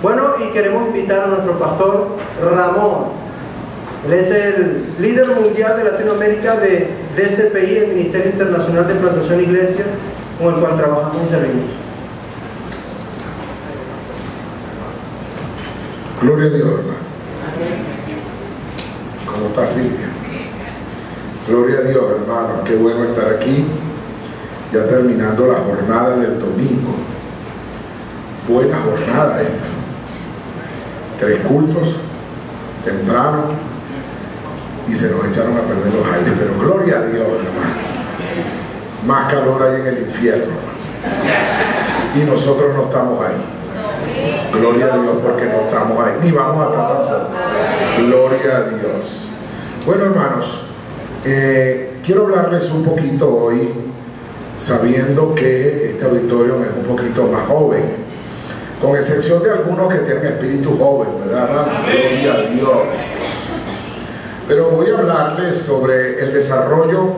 Bueno, y queremos invitar a nuestro pastor Ramón. Él es el líder mundial de Latinoamérica de DCPI, el Ministerio Internacional de Plantación Iglesia, con el cual trabajamos y servimos. Gloria a Dios, hermano. ¿Cómo está Silvia? Gloria a Dios, hermano. Qué bueno estar aquí, ya terminando la jornada del domingo. Buena jornada esta. 3 cultos temprano y se nos echaron a perder los aires, pero gloria a Dios, hermano. Más calor hay en el infierno y nosotros no estamos ahí. Gloria a Dios, porque no estamos ahí, ni vamos a estar tampoco. Gloria a Dios. Bueno, hermanos, quiero hablarles un poquito hoy, sabiendo que este auditorio es un poquito más joven, con excepción de algunos que tienen espíritu joven, ¿verdad, hermano? Gloria a Dios. Pero voy a hablarles sobre el desarrollo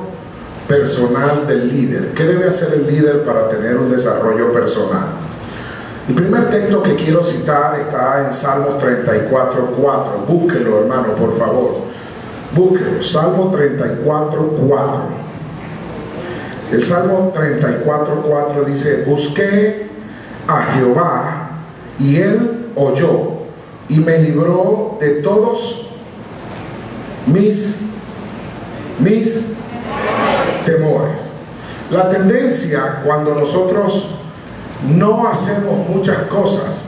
personal del líder. ¿Qué debe hacer el líder para tener un desarrollo personal? El primer texto que quiero citar está en Salmos 34:4. Búsquelo, hermano, por favor. Búsquelo. Salmo 34:4. El Salmo 34:4 dice: busqué a Jehová y Él oyó y me libró de todos mis temores. La tendencia cuando nosotros no hacemos muchas cosas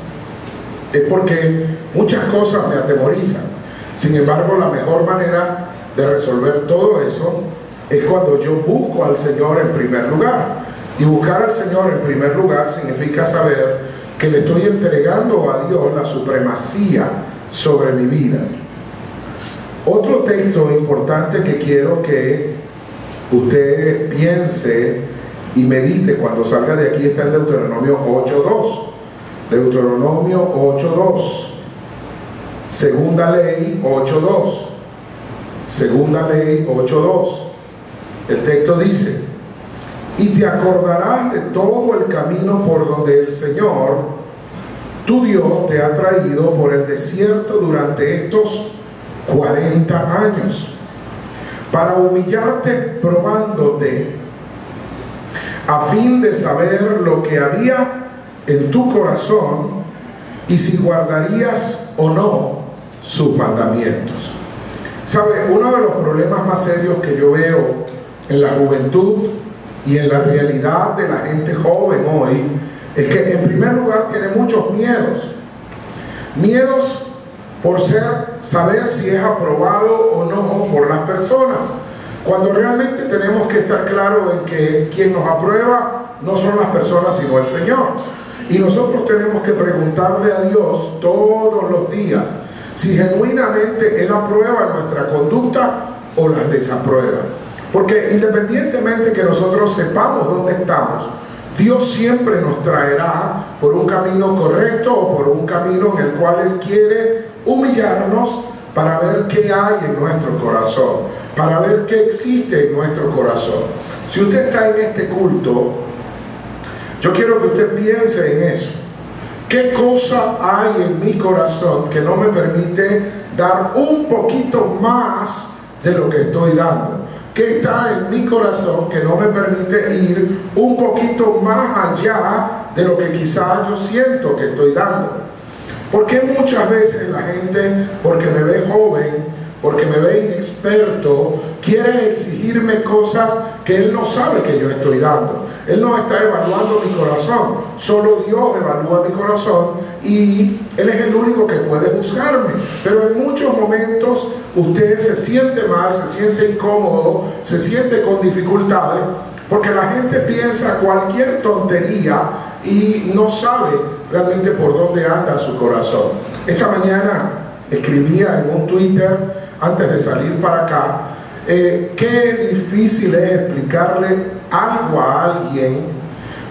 es porque muchas cosas me atemorizan. Sin embargo, la mejor manera de resolver todo eso es cuando yo busco al Señor en primer lugar. Y buscar al Señor en primer lugar significa saber que le estoy entregando a Dios la supremacía sobre mi vida. Otro texto importante que quiero que usted piense y medite cuando salga de aquí está en Deuteronomio 8:2. Deuteronomio 8:2. Segunda ley 8:2. Segunda ley 8:2. El texto dice: y te acordarás de todo el camino por donde el Señor, tu Dios, te ha traído por el desierto durante estos 40 años, para humillarte probándote, a fin de saber lo que había en tu corazón y si guardarías o no sus mandamientos. ¿Sabe? Uno de los problemas más serios que yo veo en la juventud y en la realidad de la gente joven hoy es que en primer lugar tiene muchos miedos por saber si es aprobado o no por las personas, cuando realmente tenemos que estar claros en que quien nos aprueba no son las personas sino el Señor. Y nosotros tenemos que preguntarle a Dios todos los días si genuinamente Él aprueba nuestra conducta o las desaprueba. Porque independientemente que nosotros sepamos dónde estamos, Dios siempre nos traerá por un camino correcto o por un camino en el cual Él quiere humillarnos para ver qué hay en nuestro corazón, para ver qué existe en nuestro corazón. Si usted está en este culto, yo quiero que usted piense en eso. ¿Qué cosa hay en mi corazón que no me permite dar un poquito más de lo que estoy dando? ¿Qué está en mi corazón que no me permite ir un poquito más allá de lo que quizás yo siento que estoy dando? Porque muchas veces la gente, porque me ve joven, porque me ve inexperto, quiere exigirme cosas que Él no sabe que yo estoy dando. Él no está evaluando mi corazón, solo Dios evalúa mi corazón y Él es el único que puede juzgarme. Pero en muchos momentos usted se siente mal, se siente incómodo, se siente con dificultades, porque la gente piensa cualquier tontería y no sabe realmente por dónde anda su corazón. Esta mañana escribía en un Twitter, antes de salir para acá, qué difícil es explicarle algo a alguien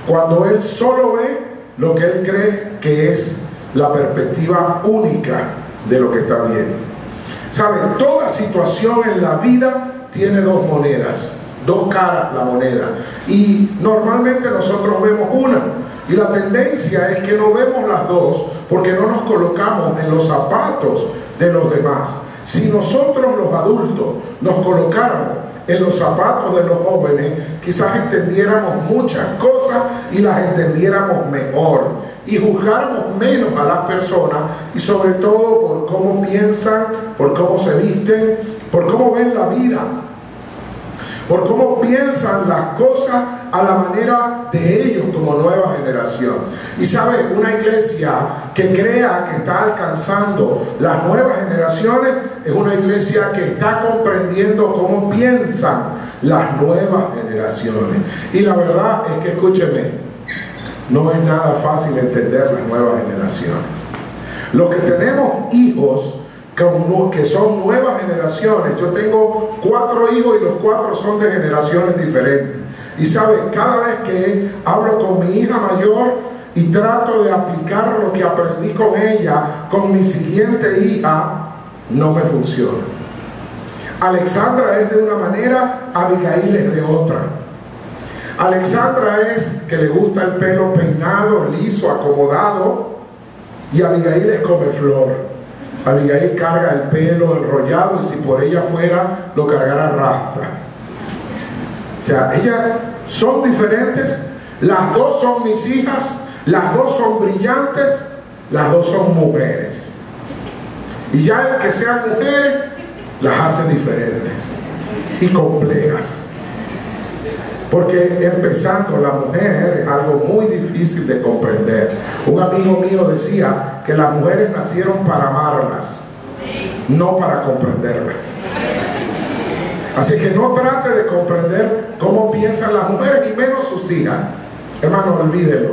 cuando él solo ve lo que él cree que es la perspectiva única de lo que está viendo. ¿Saben? Toda situación en la vida tiene dos monedas, dos caras la moneda, y normalmente nosotros vemos una, Y la tendencia es que no vemos las dos porque no nos colocamos en los zapatos de los demás. Si nosotros los adultos nos colocáramos en los zapatos de los jóvenes, quizás entendiéramos muchas cosas y las entendiéramos mejor y juzgáramos menos a las personas, y sobre todo por cómo piensan, por cómo se visten, por cómo ven la vida, por cómo piensan las cosas a la manera de ellos como nueva generación. Y sabe, una iglesia que crea que está alcanzando las nuevas generaciones es una iglesia que está comprendiendo cómo piensan las nuevas generaciones. Y la verdad es que, escúcheme, no es nada fácil entender las nuevas generaciones. Los que tenemos hijos que son nuevas generaciones, yo tengo 4 hijos y los 4 son de generaciones diferentes. Y sabe, cada vez que hablo con mi hija mayor y trato de aplicar lo que aprendí con ella, con mi siguiente hija, no me funciona. Alexandra es de una manera, Abigail es de otra. Alexandra es que le gusta el pelo peinado, liso, acomodado, y Abigail es come flor. Abigail carga el pelo enrollado y si por ella fuera lo cargara rasta. O sea, ellas son diferentes, las dos son mis hijas, las dos son brillantes, las dos son mujeres. Y ya el que sean mujeres las hace diferentes y complejas. Porque empezando, la mujer es algo muy difícil de comprender. Un amigo mío decía que las mujeres nacieron para amarlas, no para comprenderlas. Así que no trate de comprender cómo piensan las mujeres, ni menos sus hijas. Hermano, olvídelo.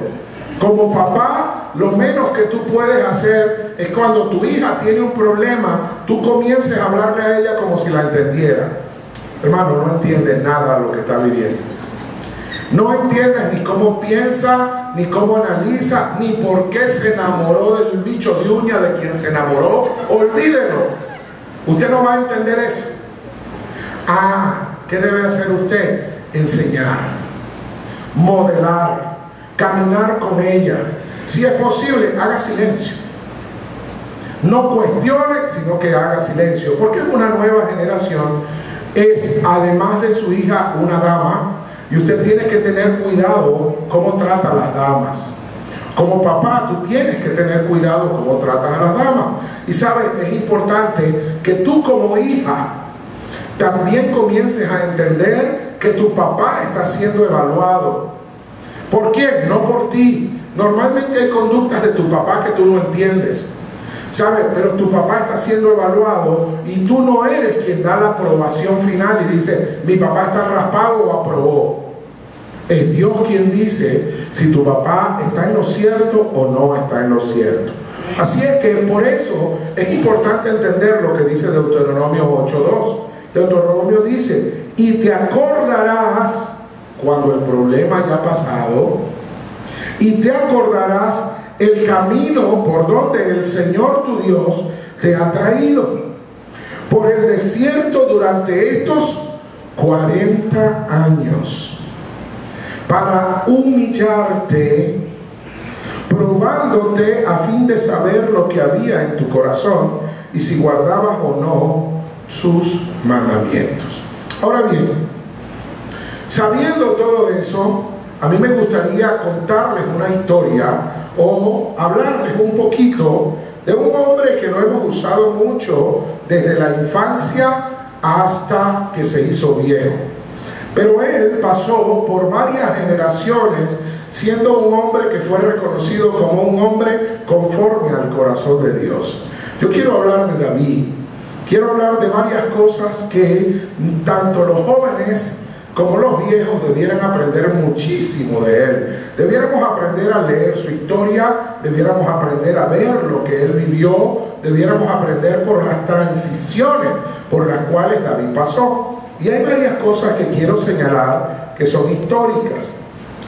Como papá, lo menos que tú puedes hacer es cuando tu hija tiene un problema, tú comiences a hablarle a ella como si la entendiera. Hermano, no entiendes nada de lo que está viviendo. No entiendes ni cómo piensa, ni cómo analiza, ni por qué se enamoró del bicho de uña de quien se enamoró. Olvídelo. Usted no va a entender eso. ¿Qué debe hacer usted? Enseñar, modelar, caminar con ella. Si es posible, haga silencio. No cuestione, sino que haga silencio. Porque una nueva generación es, además de su hija, una dama. Y usted tiene que tener cuidado cómo trata a las damas. Como papá, tú tienes que tener cuidado cómo tratas a las damas. Y sabes, es importante que tú como hija también comiences a entender que tu papá está siendo evaluado. ¿Por quién? No por ti. Normalmente hay conductas de tu papá que tú no entiendes, ¿sabes? Pero tu papá está siendo evaluado y tú no eres quien da la aprobación final y dice, mi papá está raspado o aprobó. Es Dios quien dice si tu papá está en lo cierto o no está en lo cierto. Así es que por eso es importante entender lo que dice Deuteronomio 8:2. Deuteronomio dice, y te acordarás cuando el problema haya pasado, y te acordarás el camino por donde el Señor tu Dios te ha traído por el desierto durante estos 40 años para humillarte, probándote a fin de saber lo que había en tu corazón y si guardabas o no sus mandamientos. Ahora bien, sabiendo todo eso, a mí me gustaría contarles una historia o hablarles un poquito de un hombre que lo hemos usado mucho desde la infancia hasta que se hizo viejo. Pero él pasó por varias generaciones siendo un hombre que fue reconocido como un hombre conforme al corazón de Dios. Yo quiero hablar de David. Quiero hablar de varias cosas que tanto los jóvenes como los viejos debieran aprender muchísimo de él. Debiéramos aprender a leer su historia, debiéramos aprender a ver lo que él vivió, debiéramos aprender por las transiciones por las cuales David pasó. Y hay varias cosas que quiero señalar que son históricas.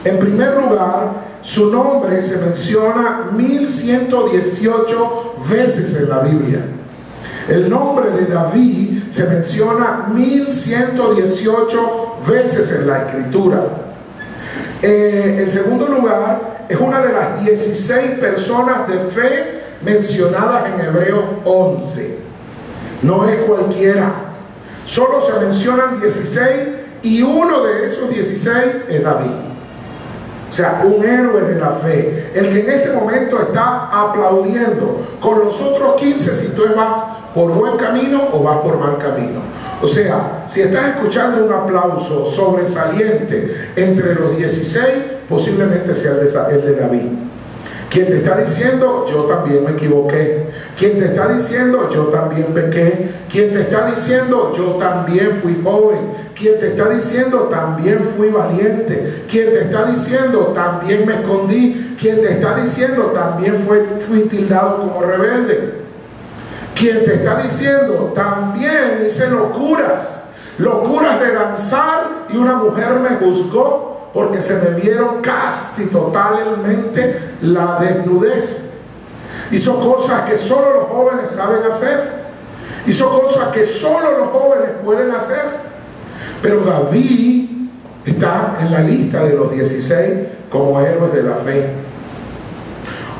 En primer lugar, su nombre se menciona 1118 veces en la Biblia. El nombre de David se menciona 1118 veces en la Escritura. En segundo lugar, es una de las 16 personas de fe mencionadas en Hebreos 11. No es cualquiera. Solo se mencionan 16 y uno de esos 16 es David. O sea, un héroe de la fe, el que en este momento está aplaudiendo con los otros 15 si tú vas por buen camino o vas por mal camino. O sea, si estás escuchando un aplauso sobresaliente entre los 16, posiblemente sea el de David. Quien te está diciendo, yo también me equivoqué. Quien te está diciendo, yo también pequé. Quien te está diciendo, yo también fui joven. Quien te está diciendo, también fui valiente. Quien te está diciendo, también me escondí. Quien te está diciendo, también fui tildado como rebelde. Quien te está diciendo, también hice locuras de danzar y una mujer me juzgó porque se me vieron casi totalmente la desnudez. Hizo cosas que solo los jóvenes saben hacer. Hizo cosas que solo los jóvenes pueden hacer. Pero David está en la lista de los 16 como héroes de la fe.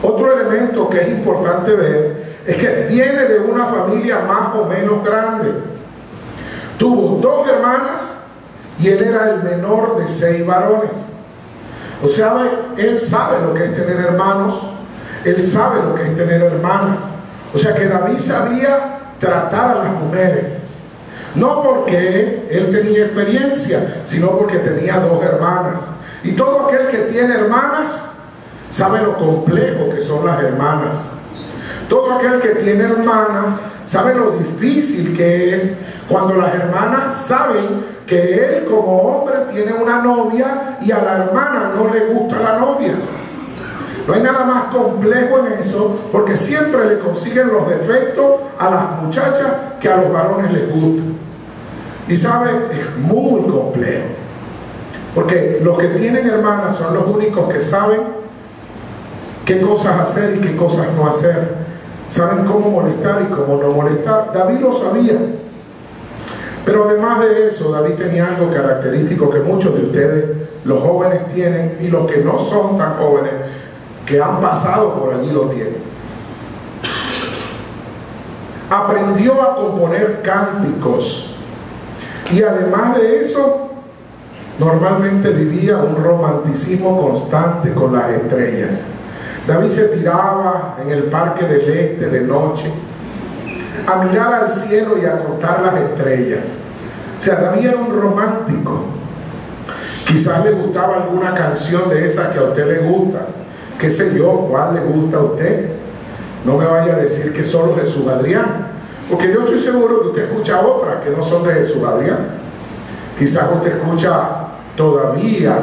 Otro elemento que es importante ver es que viene de una familia más o menos grande. Tuvo 2 hermanas y él era el menor de 6 varones. O sea, él sabe lo que es tener hermanos, él sabe lo que es tener hermanas. O sea que David sabía tratar a las mujeres, no porque él tenía experiencia, sino porque tenía 2 hermanas. Y todo aquel que tiene hermanas sabe lo complejo que son las hermanas. Todo aquel que tiene hermanas sabe lo difícil que es cuando las hermanas saben que él como hombre tiene una novia y a la hermana no le gusta la novia. No hay nada más complejo en eso, porque siempre le consiguen los defectos a las muchachas que a los varones les gusta. Y sabe, es muy complejo, porque los que tienen hermanas son los únicos que saben qué cosas hacer y qué cosas no hacer. Saben cómo molestar y cómo no molestar. David lo sabía. Pero además de eso, David tenía algo característico que muchos de ustedes, los jóvenes, tienen, y los que no son tan jóvenes, que han pasado por allí, lo tienen. Aprendió a componer cánticos, y además de eso, normalmente vivía un romanticismo constante con las estrellas. David se tiraba en el Parque del Este de noche a mirar al cielo y a contar las estrellas. O sea, David era un romántico. Quizás le gustaba alguna canción de esas que a usted le gusta. Qué sé yo, ¿cuál le gusta a usted? No me vaya a decir que solo Jesús Adrián, porque yo estoy seguro que usted escucha otras que no son de Jesús Adrián. Quizás usted escucha todavía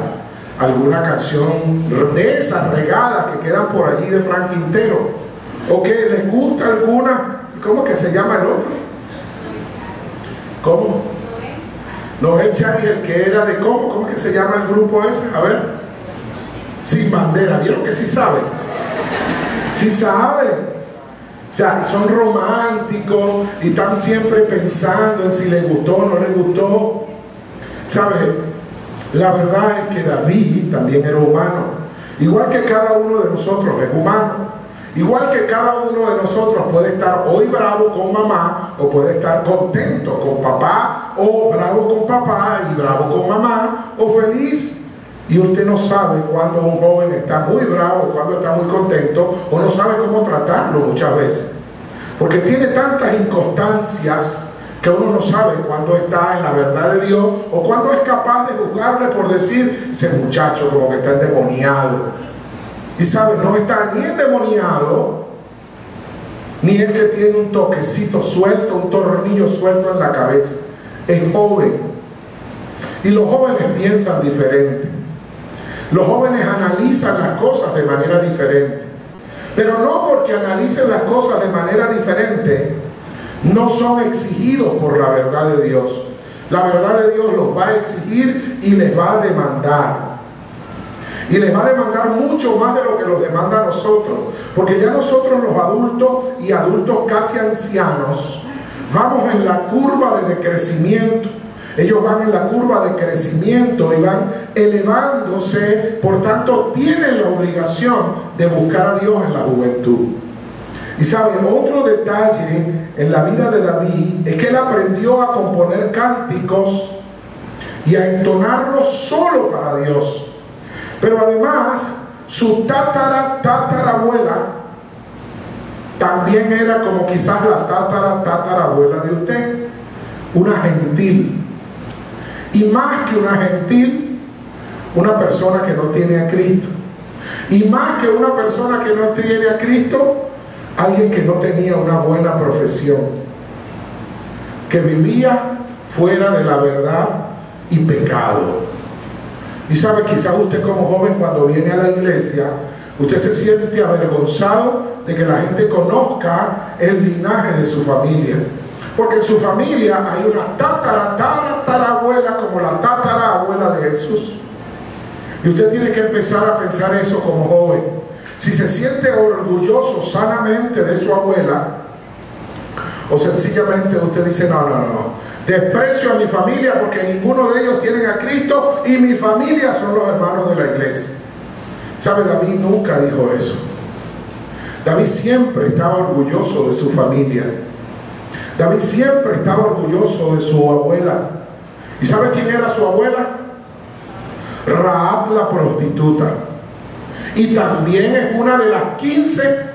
alguna canción de esas regadas que quedan por allí de Frank Quintero, o que les gusta alguna. ¿Cómo que se llama el otro? ¿Cómo? Noel Chávez, el que era de ¿cómo que se llama el grupo ese? A ver. Sin Bandera. ¿Vieron que sí saben? Sí saben. O sea, son románticos y están siempre pensando en si les gustó o no les gustó. ¿Sabes? La verdad es que David también era humano. Igual que cada uno de nosotros es humano. Igual que cada uno de nosotros puede estar hoy bravo con mamá, o puede estar contento con papá, o bravo con papá y bravo con mamá, o feliz. Y usted no sabe cuando un joven está muy bravo, cuando está muy contento, o no sabe cómo tratarlo muchas veces. Porque tiene tantas inconstancias que uno no sabe cuándo está en la verdad de Dios, o cuándo es capaz de juzgarle por decir, ese muchacho como que está endemoniado. Y sabe, no está ni endemoniado, ni el que tiene un toquecito suelto, un tornillo suelto en la cabeza. Es joven. Y los jóvenes piensan diferente. Los jóvenes analizan las cosas de manera diferente. Pero no porque analicen las cosas de manera diferente, no son exigidos por la verdad de Dios. La verdad de Dios los va a exigir y les va a demandar. Y les va a demandar mucho más de lo que los demanda a nosotros. Porque ya nosotros los adultos y adultos casi ancianos vamos en la curva de decrecimiento. Ellos van en la curva de crecimiento y van elevándose, por tanto tienen la obligación de buscar a Dios en la juventud. Y saben, otro detalle en la vida de David es que él aprendió a componer cánticos y a entonarlos solo para Dios. Pero además, su tatarabuela también era como quizás la tatarabuela de usted, una gentil. Y más que una gentil, una persona que no tiene a Cristo. Y más que una persona que no tiene a Cristo, alguien que no tenía una buena profesión, que vivía fuera de la verdad y pecado. Y sabe, quizás usted como joven, cuando viene a la iglesia, usted se siente avergonzado de que la gente conozca el linaje de su familia, porque en su familia hay una tatarabuela como la tatarabuela de Jesús. Y usted tiene que empezar a pensar eso como joven. Si se siente orgulloso sanamente de su abuela, o sencillamente usted dice, no, desprecio a mi familia porque ninguno de ellos tienen a Cristo y mi familia son los hermanos de la iglesia. ¿Sabe? David nunca dijo eso. David siempre estaba orgulloso de su familia. David siempre estaba orgulloso de su abuela. ¿Y sabe quién era su abuela? Rahab la prostituta. Y también es una de las 15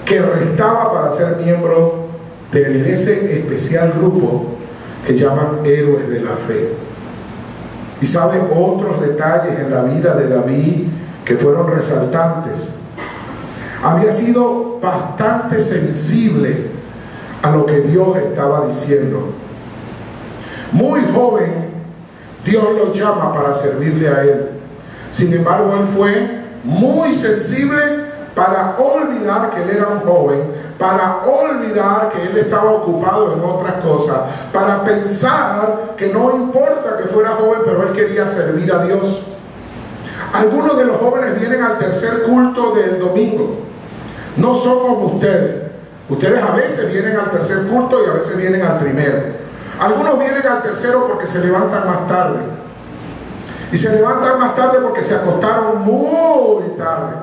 que restaba para ser miembro de ese especial grupo que llaman héroes de la fe. Y saben otros detalles en la vida de David que fueron resaltantes. Había sido bastante sensible a lo que Dios estaba diciendo. Muy joven, Dios lo llama para servirle a Él. Sin embargo, Él fue muy sensible para olvidar que Él era un joven, para olvidar que Él estaba ocupado en otras cosas, para pensar que no importa que fuera joven, pero Él quería servir a Dios. Algunos de los jóvenes vienen al tercer culto del domingo. No son como ustedes. Ustedes a veces vienen al tercer culto y a veces vienen al primero. Algunos vienen al tercero porque se levantan más tarde. Y se levantan más tarde porque se acostaron muy tarde.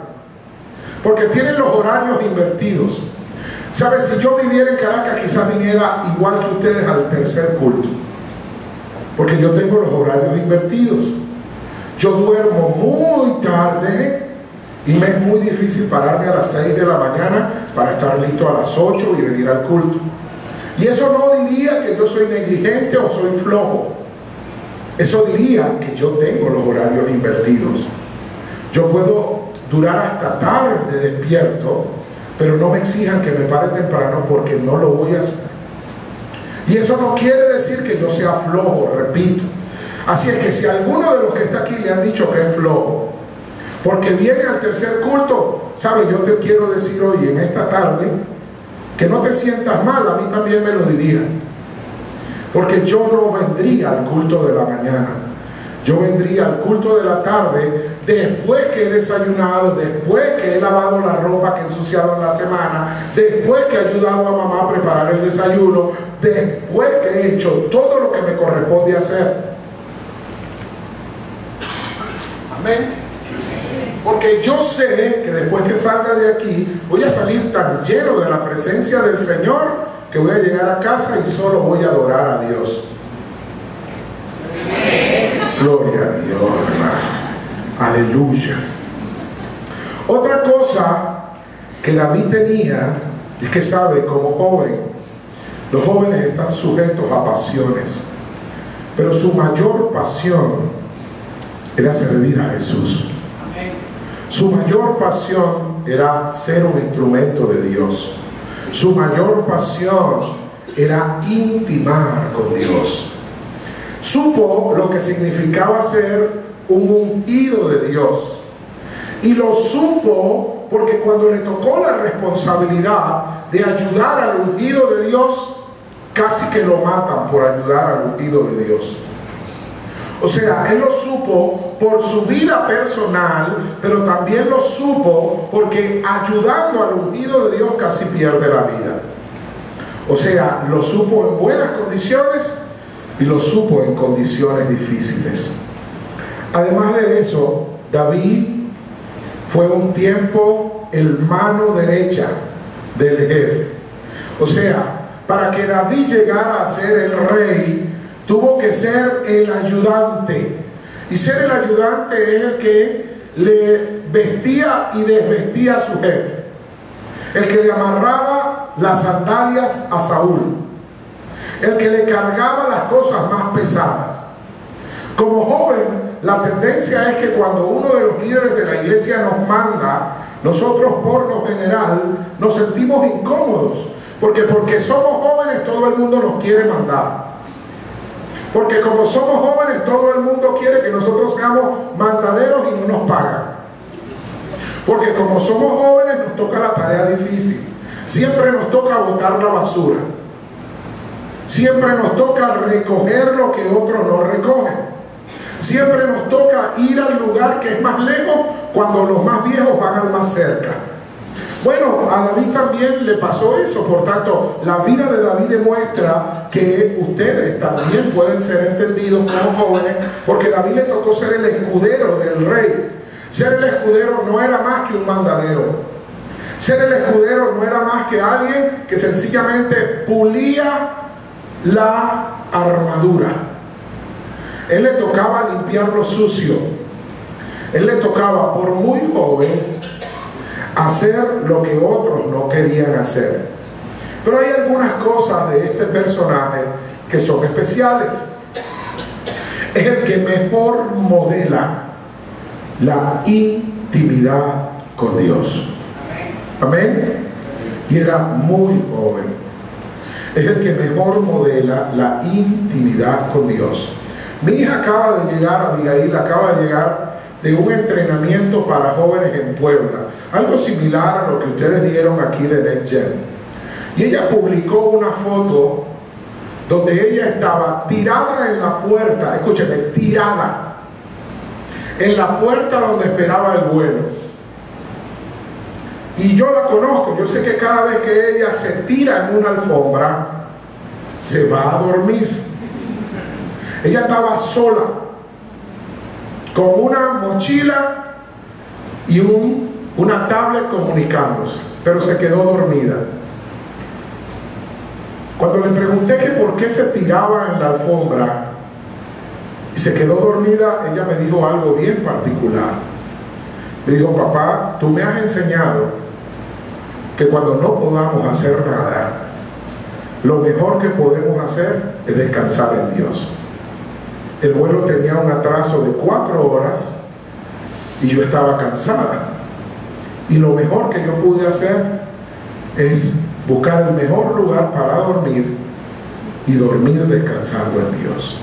Porque tienen los horarios invertidos. ¿Sabes? Si yo viviera en Caracas, quizás viniera igual que ustedes al tercer culto. Porque yo tengo los horarios invertidos. Yo duermo muy tarde y me es muy difícil pararme a las 6 de la mañana para estar listo a las 8 y venir al culto. Y eso no diría que yo soy negligente o soy flojo. Eso diría que yo tengo los horarios invertidos. Yo puedo durar hasta tarde despierto, pero no me exijan que me pare temprano porque no lo voy a hacer. Y eso no quiere decir que yo sea flojo, repito. Así es que si alguno de los que está aquí le han dicho que es flojo, porque viene al tercer culto, ¿sabe? Yo te quiero decir hoy, en esta tarde, que no te sientas mal, a mí también me lo diría. Porque yo no vendría al culto de la mañana. Yo vendría al culto de la tarde después que he desayunado, después que he lavado la ropa que he ensuciado en la semana, después que he ayudado a mamá a preparar el desayuno, después que he hecho todo lo que me corresponde hacer. Amén. Porque yo sé que después que salga de aquí voy a salir tan lleno de la presencia del Señor que voy a llegar a casa y solo voy a adorar a Dios. Gloria a Dios, hermano. Aleluya. Otra cosa que David tenía es que, sabe, como joven, los jóvenes están sujetos a pasiones, pero su mayor pasión era servir a Jesús. Su mayor pasión era ser un instrumento de Dios. Su mayor pasión era intimar con Dios. Supo lo que significaba ser un ungido de Dios. Y lo supo porque cuando le tocó la responsabilidad de ayudar al ungido de Dios, casi que lo matan por ayudar al ungido de Dios. O sea, él lo supo por su vida personal, pero también lo supo porque ayudando al ungido de Dios casi pierde la vida. O sea, lo supo en buenas condiciones y lo supo en condiciones difíciles. Además de eso, David fue un tiempo el mano derecha del jefe. O sea, para que David llegara a ser el rey, tuvo que ser el ayudante. Y ser el ayudante es el que le vestía y desvestía a su jefe, el que le amarraba las sandalias a Saúl, el que le cargaba las cosas más pesadas. Como joven, la tendencia es que cuando uno de los líderes de la iglesia nos manda, nosotros por lo general nos sentimos incómodos, porque somos jóvenes todo el mundo nos quiere mandar. Porque como somos jóvenes, todo el mundo quiere que nosotros seamos mandaderos y no nos pagan. Porque como somos jóvenes, nos toca la tarea difícil. Siempre nos toca botar la basura. Siempre nos toca recoger lo que otros no recogen. Siempre nos toca ir al lugar que es más lejos cuando los más viejos van al más cerca. Bueno, a David también le pasó eso. Por tanto, la vida de David demuestra que ustedes también pueden ser entendidos como jóvenes, porque a David le tocó ser el escudero del rey. Ser el escudero no era más que un mandadero. Ser el escudero no era más que alguien que sencillamente pulía la armadura. Él le tocaba limpiar lo sucio. Él le tocaba, por muy joven, hacer lo que otros no querían hacer. Pero hay algunas cosas de este personaje que son especiales. Es el que mejor modela la intimidad con Dios. Amén. Y era muy joven. Es el que mejor modela la intimidad con Dios. Mi hija acaba de llegar, Abigail acaba de llegar de un entrenamiento para jóvenes en Puebla, algo similar a lo que ustedes dieron aquí de NetGen. Y ella publicó una foto donde ella estaba tirada en la puerta, escúcheme, tirada en la puerta donde esperaba el vuelo. Y yo la conozco, yo sé que cada vez que ella se tira en una alfombra, se va a dormir. Ella estaba sola, con una mochila y una tablet comunicándose, pero se quedó dormida. Cuando le pregunté que por qué se tiraba en la alfombra y se quedó dormida, ella me dijo algo bien particular. Me dijo: papá, tú me has enseñado que cuando no podamos hacer nada, lo mejor que podemos hacer es descansar en Dios. El vuelo tenía un atraso de 4 horas y yo estaba cansada. Y lo mejor que yo pude hacer es buscar el mejor lugar para dormir y dormir descansando en Dios.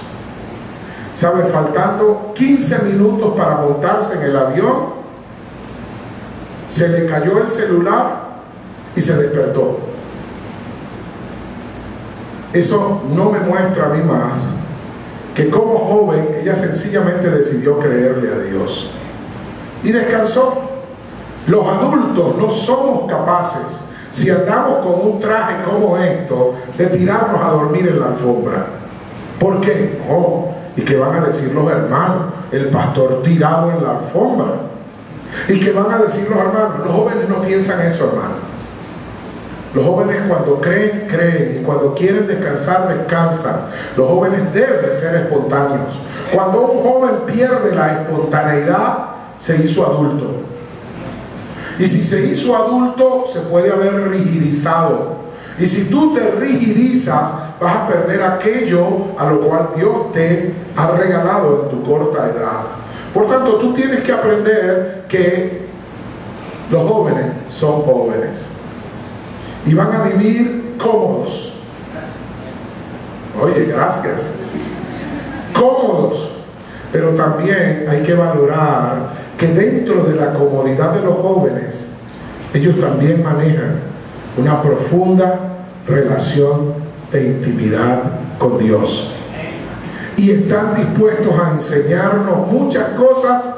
¿Sabe? Faltando 15 minutos para montarse en el avión, se le cayó el celular y se despertó. Eso no me muestra a mí más que como joven ella sencillamente decidió creerle a Dios y descansó. Los adultos no somos capaces, si andamos con un traje como esto, de tirarnos a dormir en la alfombra. ¿Por qué? No. ¿Y qué van a decir los hermanos? El pastor tirado en la alfombra. ¿Y qué van a decir los hermanos? Los jóvenes no piensan eso, hermano. Los jóvenes cuando creen, creen, y cuando quieren descansar, descansan. Los jóvenes deben ser espontáneos. Cuando un joven pierde la espontaneidad, se hizo adulto. Y si se hizo adulto, se puede haber rigidizado. Y si tú te rigidizas, vas a perder aquello a lo cual Dios te ha regalado en tu corta edad. Por tanto, tú tienes que aprender que los jóvenes son jóvenes y van a vivir cómodos. Oye, gracias. Cómodos. Pero también hay que valorar que dentro de la comodidad de los jóvenes, ellos también manejan una profunda relación de intimidad con Dios. Y están dispuestos a enseñarnos muchas cosas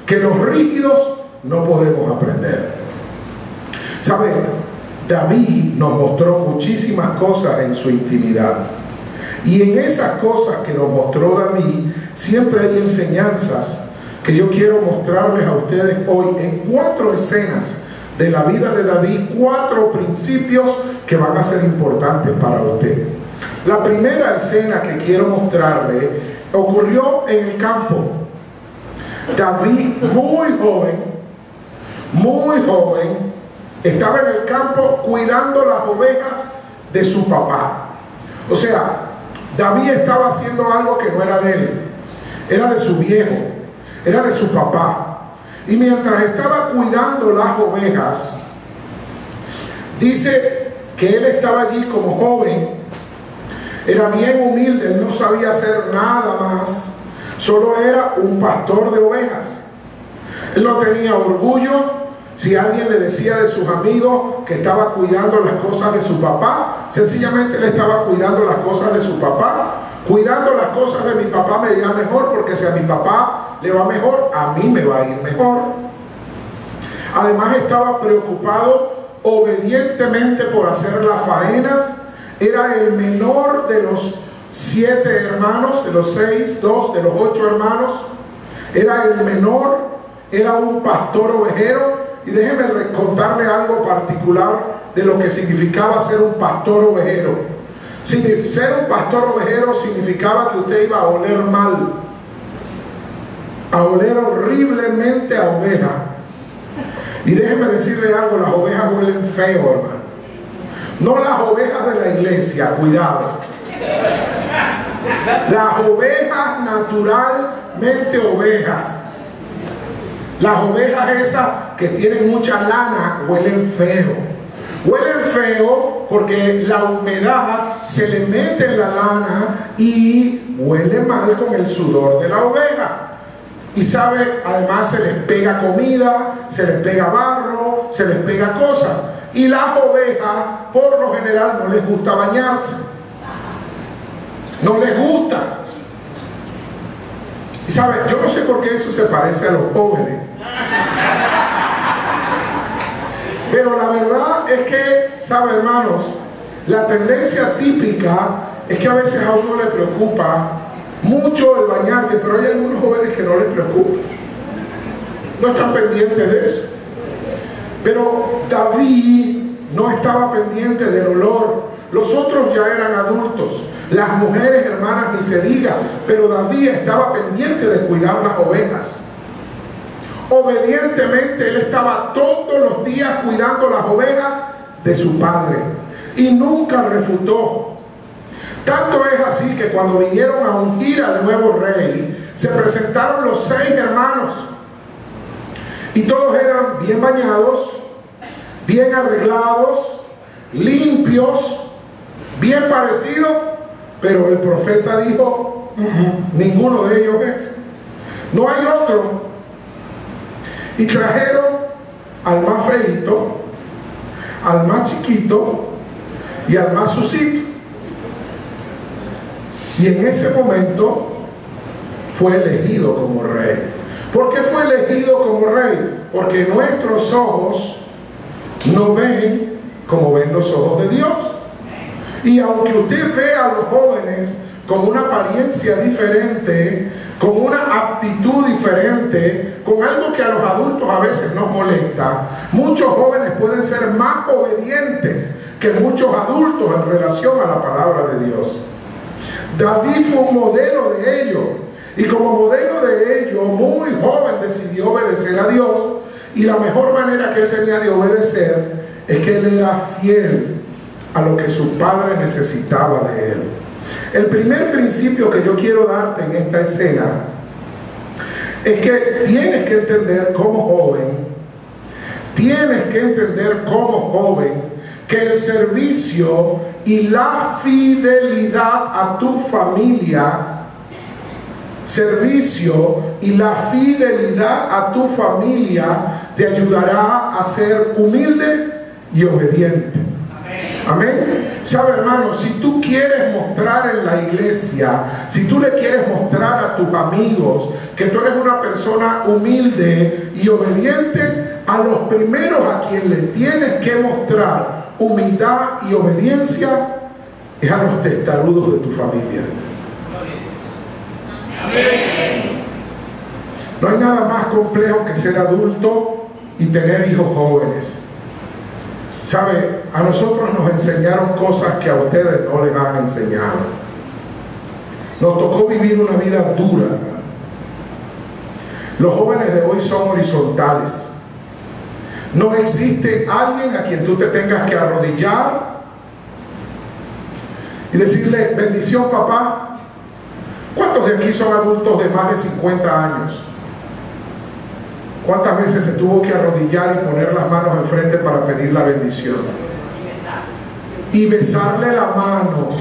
que los rígidos no podemos aprender. ¿Saben? David nos mostró muchísimas cosas en su intimidad. Y en esas cosas que nos mostró David, siempre hay enseñanzas que yo quiero mostrarles a ustedes hoy en 4 escenas de la vida de David, 4 principios que van a ser importantes para usted. La primera escena que quiero mostrarle ocurrió en el campo. David, muy joven, estaba en el campo cuidando las ovejas de su papá. O sea, David estaba haciendo algo que no era de él, era de su viejo, era de su papá. Y mientras estaba cuidando las ovejas, dice que él estaba allí como joven, era bien humilde, él no sabía hacer nada más, solo era un pastor de ovejas. Él no tenía orgullo. Si alguien le decía de sus amigos que estaba cuidando las cosas de su papá, sencillamente él estaba cuidando las cosas de su papá. Cuidando las cosas de mi papá me irá mejor, porque si a mi papá le va mejor, a mí me va a ir mejor. Además estaba preocupado obedientemente por hacer las faenas. Era el menor de los 7 hermanos, de los 6, 2 de los 8 hermanos. Era el menor, era un pastor ovejero. Y déjeme contarle algo particular de lo que significaba ser un pastor ovejero. Ser un pastor ovejero significaba que usted iba a oler mal, a oler horriblemente a oveja. Y déjeme decirle algo, las ovejas huelen feo, hermano. No las ovejas de la iglesia, cuidado. Las ovejas naturalmente ovejas. Las ovejas esas que tienen mucha lana huelen feo. Huelen feo porque la humedad se le mete en la lana y huele mal con el sudor de la oveja. Y sabe, además se les pega comida, se les pega barro, se les pega cosas. Y las ovejas, por lo general, no les gusta bañarse. No les gusta. Y sabe, yo no sé por qué eso se parece a los jóvenes. Pero la verdad es que, sabe, hermanos, la tendencia típica es que a veces a uno le preocupa mucho el bañarte, pero hay algunos jóvenes que no les preocupa. No están pendientes de eso. Pero David no estaba pendiente del olor. Los otros ya eran adultos. Las mujeres, hermanas, ni se diga. Pero David estaba pendiente de cuidar las ovejas. Obedientemente él estaba todos los días cuidando las ovejas de su padre. Y nunca refutó. Tanto es así que cuando vinieron a ungir al nuevo rey, se presentaron los 6 hermanos. Y todos eran bien bañados, bien arreglados, limpios, bien parecidos. Pero el profeta dijo, ninguno de ellos es. No hay otro. Y trajeron al más feíto, al más chiquito y al más sucito. Y en ese momento fue elegido como rey. ¿Por qué fue elegido como rey? Porque nuestros ojos no ven como ven los ojos de Dios. Y aunque usted vea a los jóvenes con una apariencia diferente, con una aptitud diferente, con algo que a los adultos a veces nos molesta, muchos jóvenes pueden ser más obedientes que muchos adultos en relación a la palabra de Dios. David fue un modelo de ello, y como modelo de ello, muy joven decidió obedecer a Dios, y la mejor manera que él tenía de obedecer es que él era fiel a lo que su padre necesitaba de él. El primer principio que yo quiero darte en esta escena es que tienes que entender como joven, que el servicio y la fidelidad a tu familia, te ayudará a ser humilde y obediente. Amén. Sabe, hermano, si tú quieres mostrar en la iglesia, si tú le quieres mostrar a tus amigos que tú eres una persona humilde y obediente, a los primeros a quien le tienes que mostrar humildad y obediencia es a los testarudos de tu familia. No hay nada más complejo que ser adulto y tener hijos jóvenes. ¿Sabe? A nosotros nos enseñaron cosas que a ustedes no les han enseñado. Nos tocó vivir una vida dura. Los jóvenes de hoy son horizontales. No existe alguien a quien tú te tengas que arrodillar y decirle: bendición, papá. ¿Cuántos de aquí son adultos de más de 50 años? ¿Cuántas veces se tuvo que arrodillar y poner las manos enfrente para pedir la bendición? Y besarle la mano.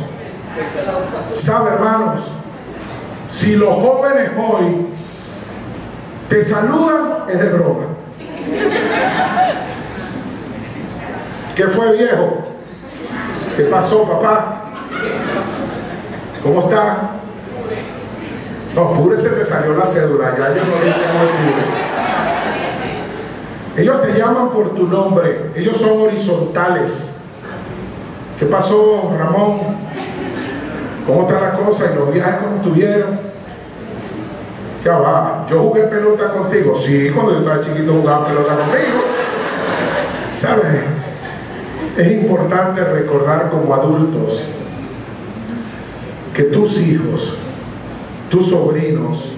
¿Sabe, hermanos? Si los jóvenes hoy te saludan, es de broma. ¿Qué fue, viejo? ¿Qué pasó, papá? ¿Cómo está? No, Pure, se te salió la cédula. Ya ellos no dicen hoy Pure. Ellos te llaman por tu nombre. Ellos son horizontales. ¿Qué pasó, Ramón? ¿Cómo está la cosa? ¿Y los viajes cómo estuvieron? Ya va. ¿Yo jugué pelota contigo? Sí, cuando yo estaba chiquito jugaba pelota conmigo. ¿Sabes? Es importante recordar como adultos que tus hijos, tus sobrinos,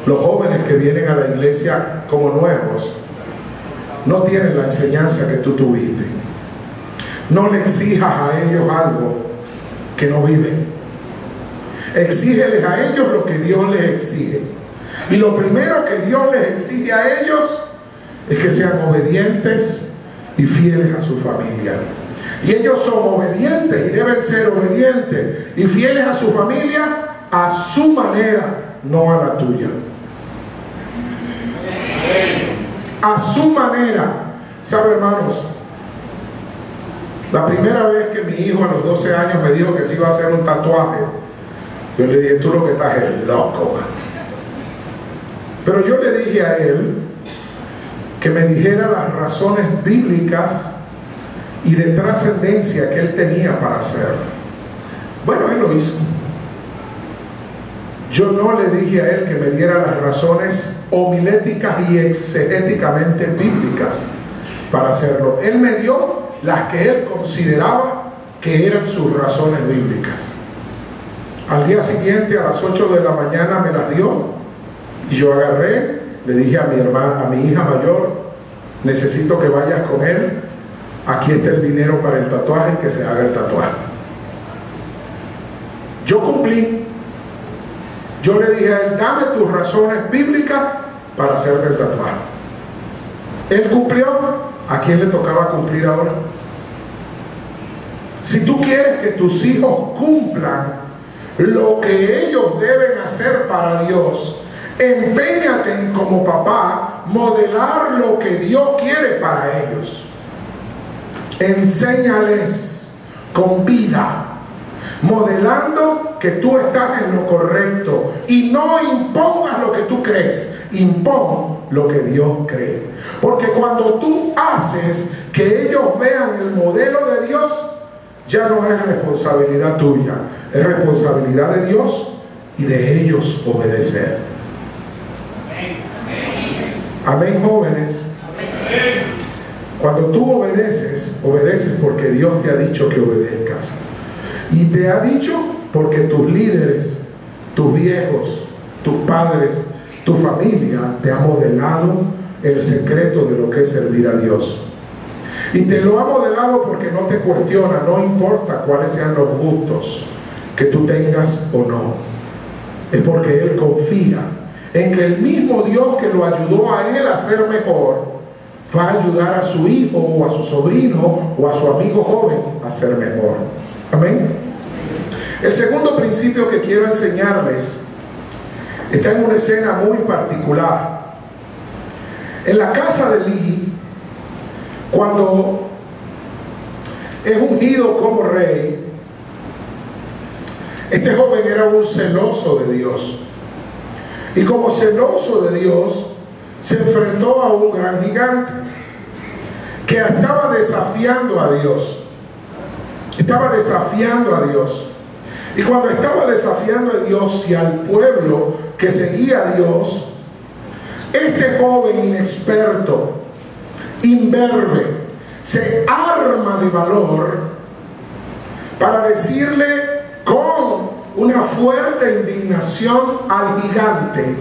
los jóvenes que vienen a la iglesia como nuevos, no tienen la enseñanza que tú tuviste. No le exijas a ellos algo que no viven. Exígeles a ellos lo que Dios les exige. Y lo primero que Dios les exige a ellos es que sean obedientes y fieles a su familia. Y ellos son obedientes y deben ser obedientes y fieles a su familia a su manera, no a la tuya. A su manera. ¿Sabe, hermanos? La primera vez que mi hijo a los 12 años me dijo que se iba a hacer un tatuaje, yo le dije: tú lo que estás es loco, man. Pero yo le dije a él que me dijera las razones bíblicas y de trascendencia que él tenía para hacerlo. Bueno, él lo hizo. Yo no le dije a él que me diera las razones homiléticas y exegéticamente bíblicas para hacerlo. Él me dio las que él consideraba que eran sus razones bíblicas. Al día siguiente, a las 8 de la mañana, me las dio y yo agarré, le dije a mi hermana, a mi hija mayor: necesito que vayas con él, aquí está el dinero para el tatuaje, que se haga el tatuaje. Yo cumplí. Yo le dije a él: dame tus razones bíblicas para hacerte el tatuaje. Él cumplió. ¿A quién le tocaba cumplir ahora? Si tú quieres que tus hijos cumplan lo que ellos deben hacer para Dios, empeñate en, como papá, modelar lo que Dios quiere para ellos. Enséñales con vida, modelando que tú estás en lo correcto, y no impongas lo que tú crees, impón lo que Dios cree. Porque cuando tú haces que ellos vean el modelo de Dios, ya no es responsabilidad tuya, es responsabilidad de Dios y de ellos obedecer. Amén, jóvenes. Cuando tú obedeces, obedeces porque Dios te ha dicho que obedezcas. Y te ha dicho porque tus líderes, tus viejos, tus padres, tu familia te ha modelado el secreto de lo que es servir a Dios. Y te lo ha modelado porque no te cuestiona, no importa cuáles sean los gustos que tú tengas o no. Es porque Él confía en que el mismo Dios que lo ayudó a él a ser mejor, va a ayudar a su hijo o a su sobrino o a su amigo joven a ser mejor. Amén. El segundo principio que quiero enseñarles está en una escena muy particular. En la casa de Elí, cuando es ungido como rey, este joven era un celoso de Dios. Y como celoso de Dios, se enfrentó a un gran gigante que estaba desafiando a Dios. Estaba desafiando a Dios. Y cuando estaba desafiando a Dios y al pueblo que seguía a Dios, este joven inexperto, imberbe, se arma de valor para decirle con una fuerte indignación al gigante: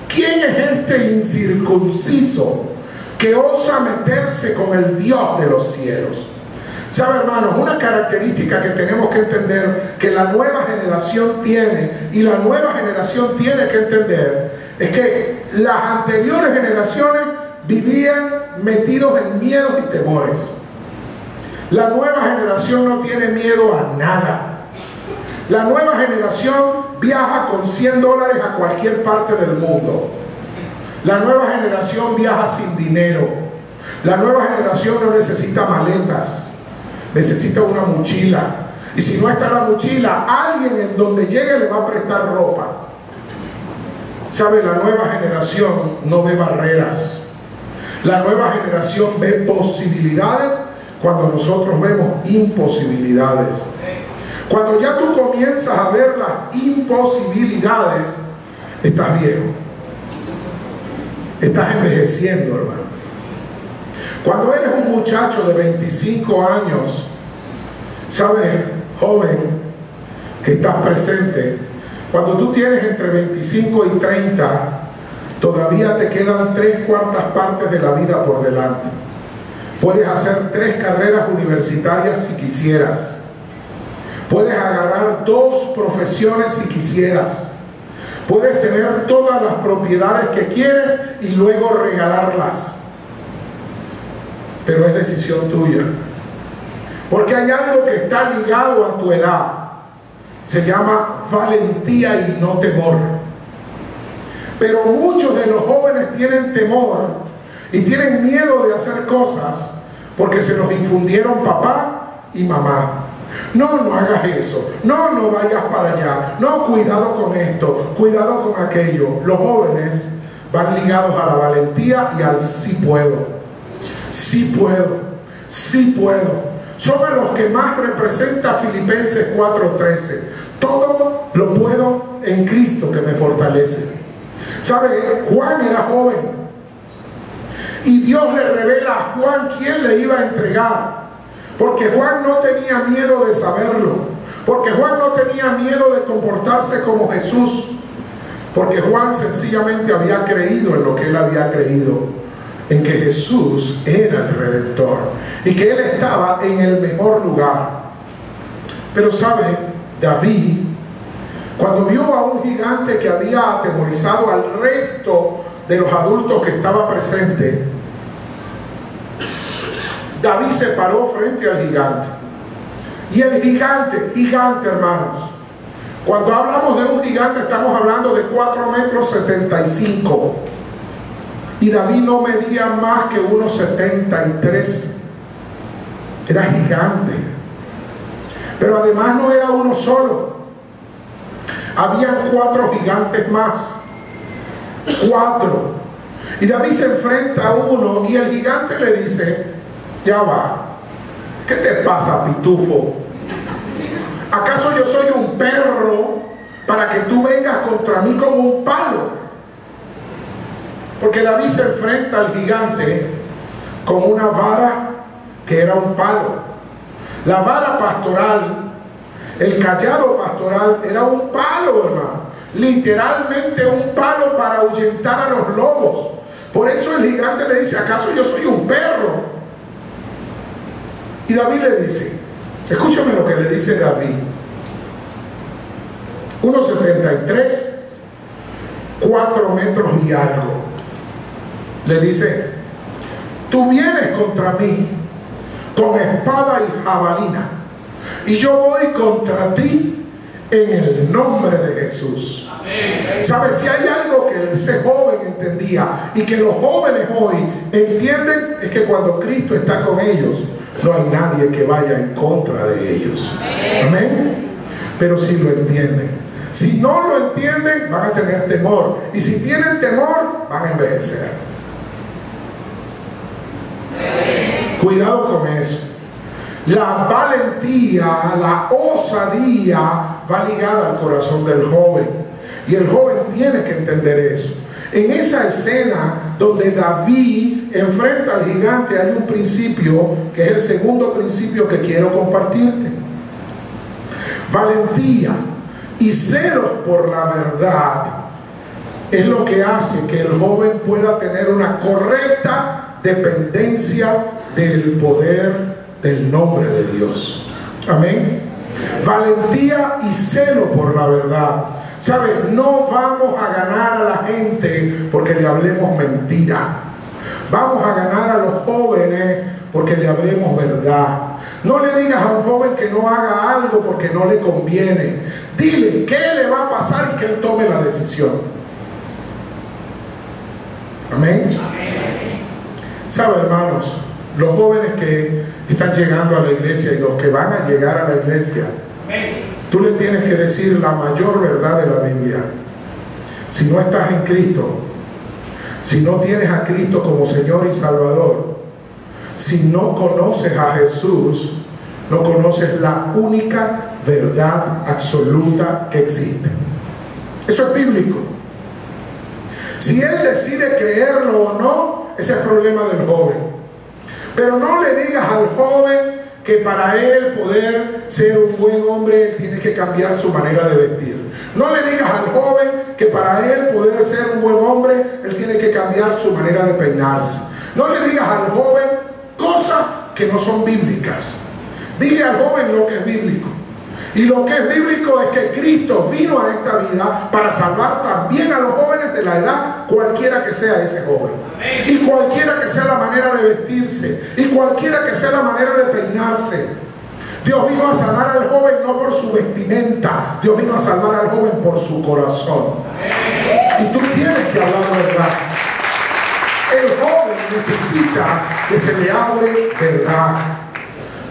¿quién es este incircunciso que osa meterse con el Dios de los cielos? ¿Sabe, hermanos? Una característica que tenemos que entender, que la nueva generación tiene, y la nueva generación tiene que entender, es que las anteriores generaciones vivían metidos en miedos y temores. La nueva generación no tiene miedo a nada. La nueva generación viaja con $100 a cualquier parte del mundo. La nueva generación viaja sin dinero. La nueva generación no necesita maletas, necesita una mochila. Y si no está la mochila, alguien en donde llegue le va a prestar ropa. ¿Sabe? La nueva generación no ve barreras. La nueva generación ve posibilidades cuando nosotros vemos imposibilidades. Cuando ya tú comienzas a ver las imposibilidades, estás viejo. Estás envejeciendo, hermano. Cuando eres un muchacho de 25 años, ¿sabes, joven, que estás presente? Cuando tú tienes entre 25 y 30, todavía te quedan 3/4 partes de la vida por delante. Puedes hacer 3 carreras universitarias si quisieras. Puedes agarrar 2 profesiones si quisieras. Puedes tener todas las propiedades que quieres y luego regalarlas. Pero es decisión tuya. Porque hay algo que está ligado a tu edad. Se llama valentía y no temor. Pero muchos de los jóvenes tienen temor y tienen miedo de hacer cosas porque se los infundieron papá y mamá. No, no hagas eso. No, no vayas para allá. No, cuidado con esto, cuidado con aquello. Los jóvenes van ligados a la valentía y al sí puedo. Sí puedo, sí puedo. Son a los que más representa Filipenses 4:13. Todo lo puedo en Cristo que me fortalece. ¿Sabe? Juan era joven y Dios le revela a Juan quién le iba a entregar, porque Juan no tenía miedo de saberlo, porque Juan no tenía miedo de comportarse como Jesús, porque Juan sencillamente había creído en lo que él había creído, en que Jesús era el Redentor y que él estaba en el mejor lugar. Pero ¿sabe? David, cuando vio a un gigante que había atemorizado al resto de los adultos que estaba presente, David se paró frente al gigante. Y el gigante, hermanos, cuando hablamos de un gigante estamos hablando de 4,75 metros. Y David no medía más que 1,73. Era gigante. Pero además no era uno solo. Habían 4 gigantes más. 4. Y David se enfrenta a uno y el gigante le dice: ya va, ¿qué te pasa, pitufo? ¿Acaso yo soy un perro para que tú vengas contra mí como un palo? Porque David se enfrenta al gigante con una vara que era un palo. La vara pastoral, el cayado pastoral, era un palo, hermano. Literalmente un palo para ahuyentar a los lobos. Por eso el gigante le dice: ¿acaso yo soy un perro? Y David le dice, escúchame lo que le dice David: 1,73, 4 metros y algo. Le dice: tú vienes contra mí con espada y jabalina, y yo voy contra ti en el nombre de Jesús. ¿Sabes? Si hay algo que ese joven entendía y que los jóvenes hoy entienden, es que cuando Cristo está con ellos, no hay nadie que vaya en contra de ellos. Amén. Pero si lo entienden. Si no lo entienden, van a tener temor. Y si tienen temor, van a envejecer. Cuidado con eso. La valentía, la osadía va ligada al corazón del joven. Y el joven tiene que entender eso. En esa escena donde David enfrenta al gigante hay un principio que es el segundo principio que quiero compartirte. Valentía y celo por la verdad es lo que hace que el joven pueda tener una correcta dependencia del poder del nombre de Dios. Amén. Valentía y celo por la verdad. ¿Sabes? No vamos a ganar a la gente porque le hablemos mentira. Vamos a ganar a los jóvenes porque le hablemos verdad. No le digas a un joven que no haga algo porque no le conviene. Dile qué le va a pasar y que él tome la decisión. Amén. ¿Sabe, hermanos? Los jóvenes que están llegando a la iglesia y los que van a llegar a la iglesia, tú le tienes que decir la mayor verdad de la Biblia. Si no estás en Cristo, si no tienes a Cristo como Señor y Salvador, si no conoces a Jesús, no conoces la única verdad absoluta que existe. Eso es bíblico. Si él decide creerlo o no, ese es el problema del joven. Pero no le digas al joven que para él poder ser un buen hombre, él tiene que cambiar su manera de vestir. No le digas al joven que para él poder ser un buen hombre, él tiene que cambiar su manera de peinarse. No le digas al joven cosas que no son bíblicas. Dile al joven lo que es bíblico. Y lo que es bíblico es que Cristo vino a esta vida para salvar también a los jóvenes de la edad, cualquiera que sea ese joven. Y cualquiera que sea la manera de vestirse, y cualquiera que sea la manera de peinarse. Dios vino a sanar al joven no por su vestimenta, Dios vino a salvar al joven por su corazón. Y tú tienes que hablar la verdad. El joven necesita que se le hable verdad.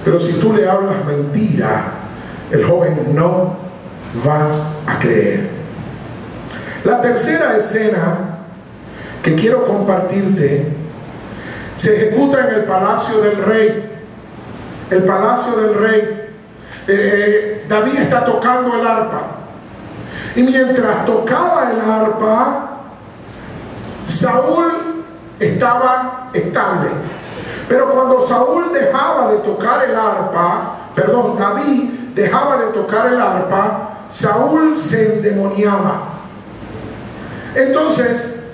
Pero si tú le hablas mentira, el joven no va a creer. La tercera escena que quiero compartirte se ejecuta en el palacio del rey. El palacio del rey. David está tocando el arpa. Y mientras tocaba el arpa, Saúl estaba estable. Pero cuando Saúl dejaba de tocar el arpa, David dejaba de tocar el arpa, Saúl se endemoniaba. Entonces,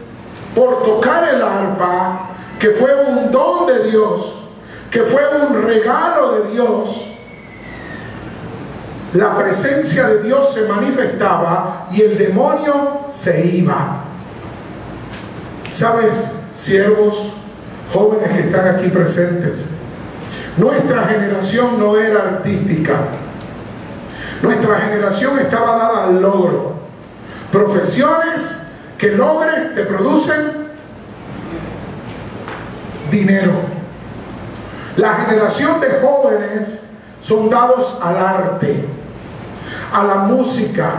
por tocar el arpa, que fue un don de Dios, que fue un regalo de Dios, la presencia de Dios se manifestaba y el demonio se iba. ¿Sabes, siervos, jóvenes que están aquí presentes? Nuestra generación no era artística. Nuestra generación estaba dada al logro. Profesiones que logres te producen dinero. La generación de jóvenes son dados al arte, a la música,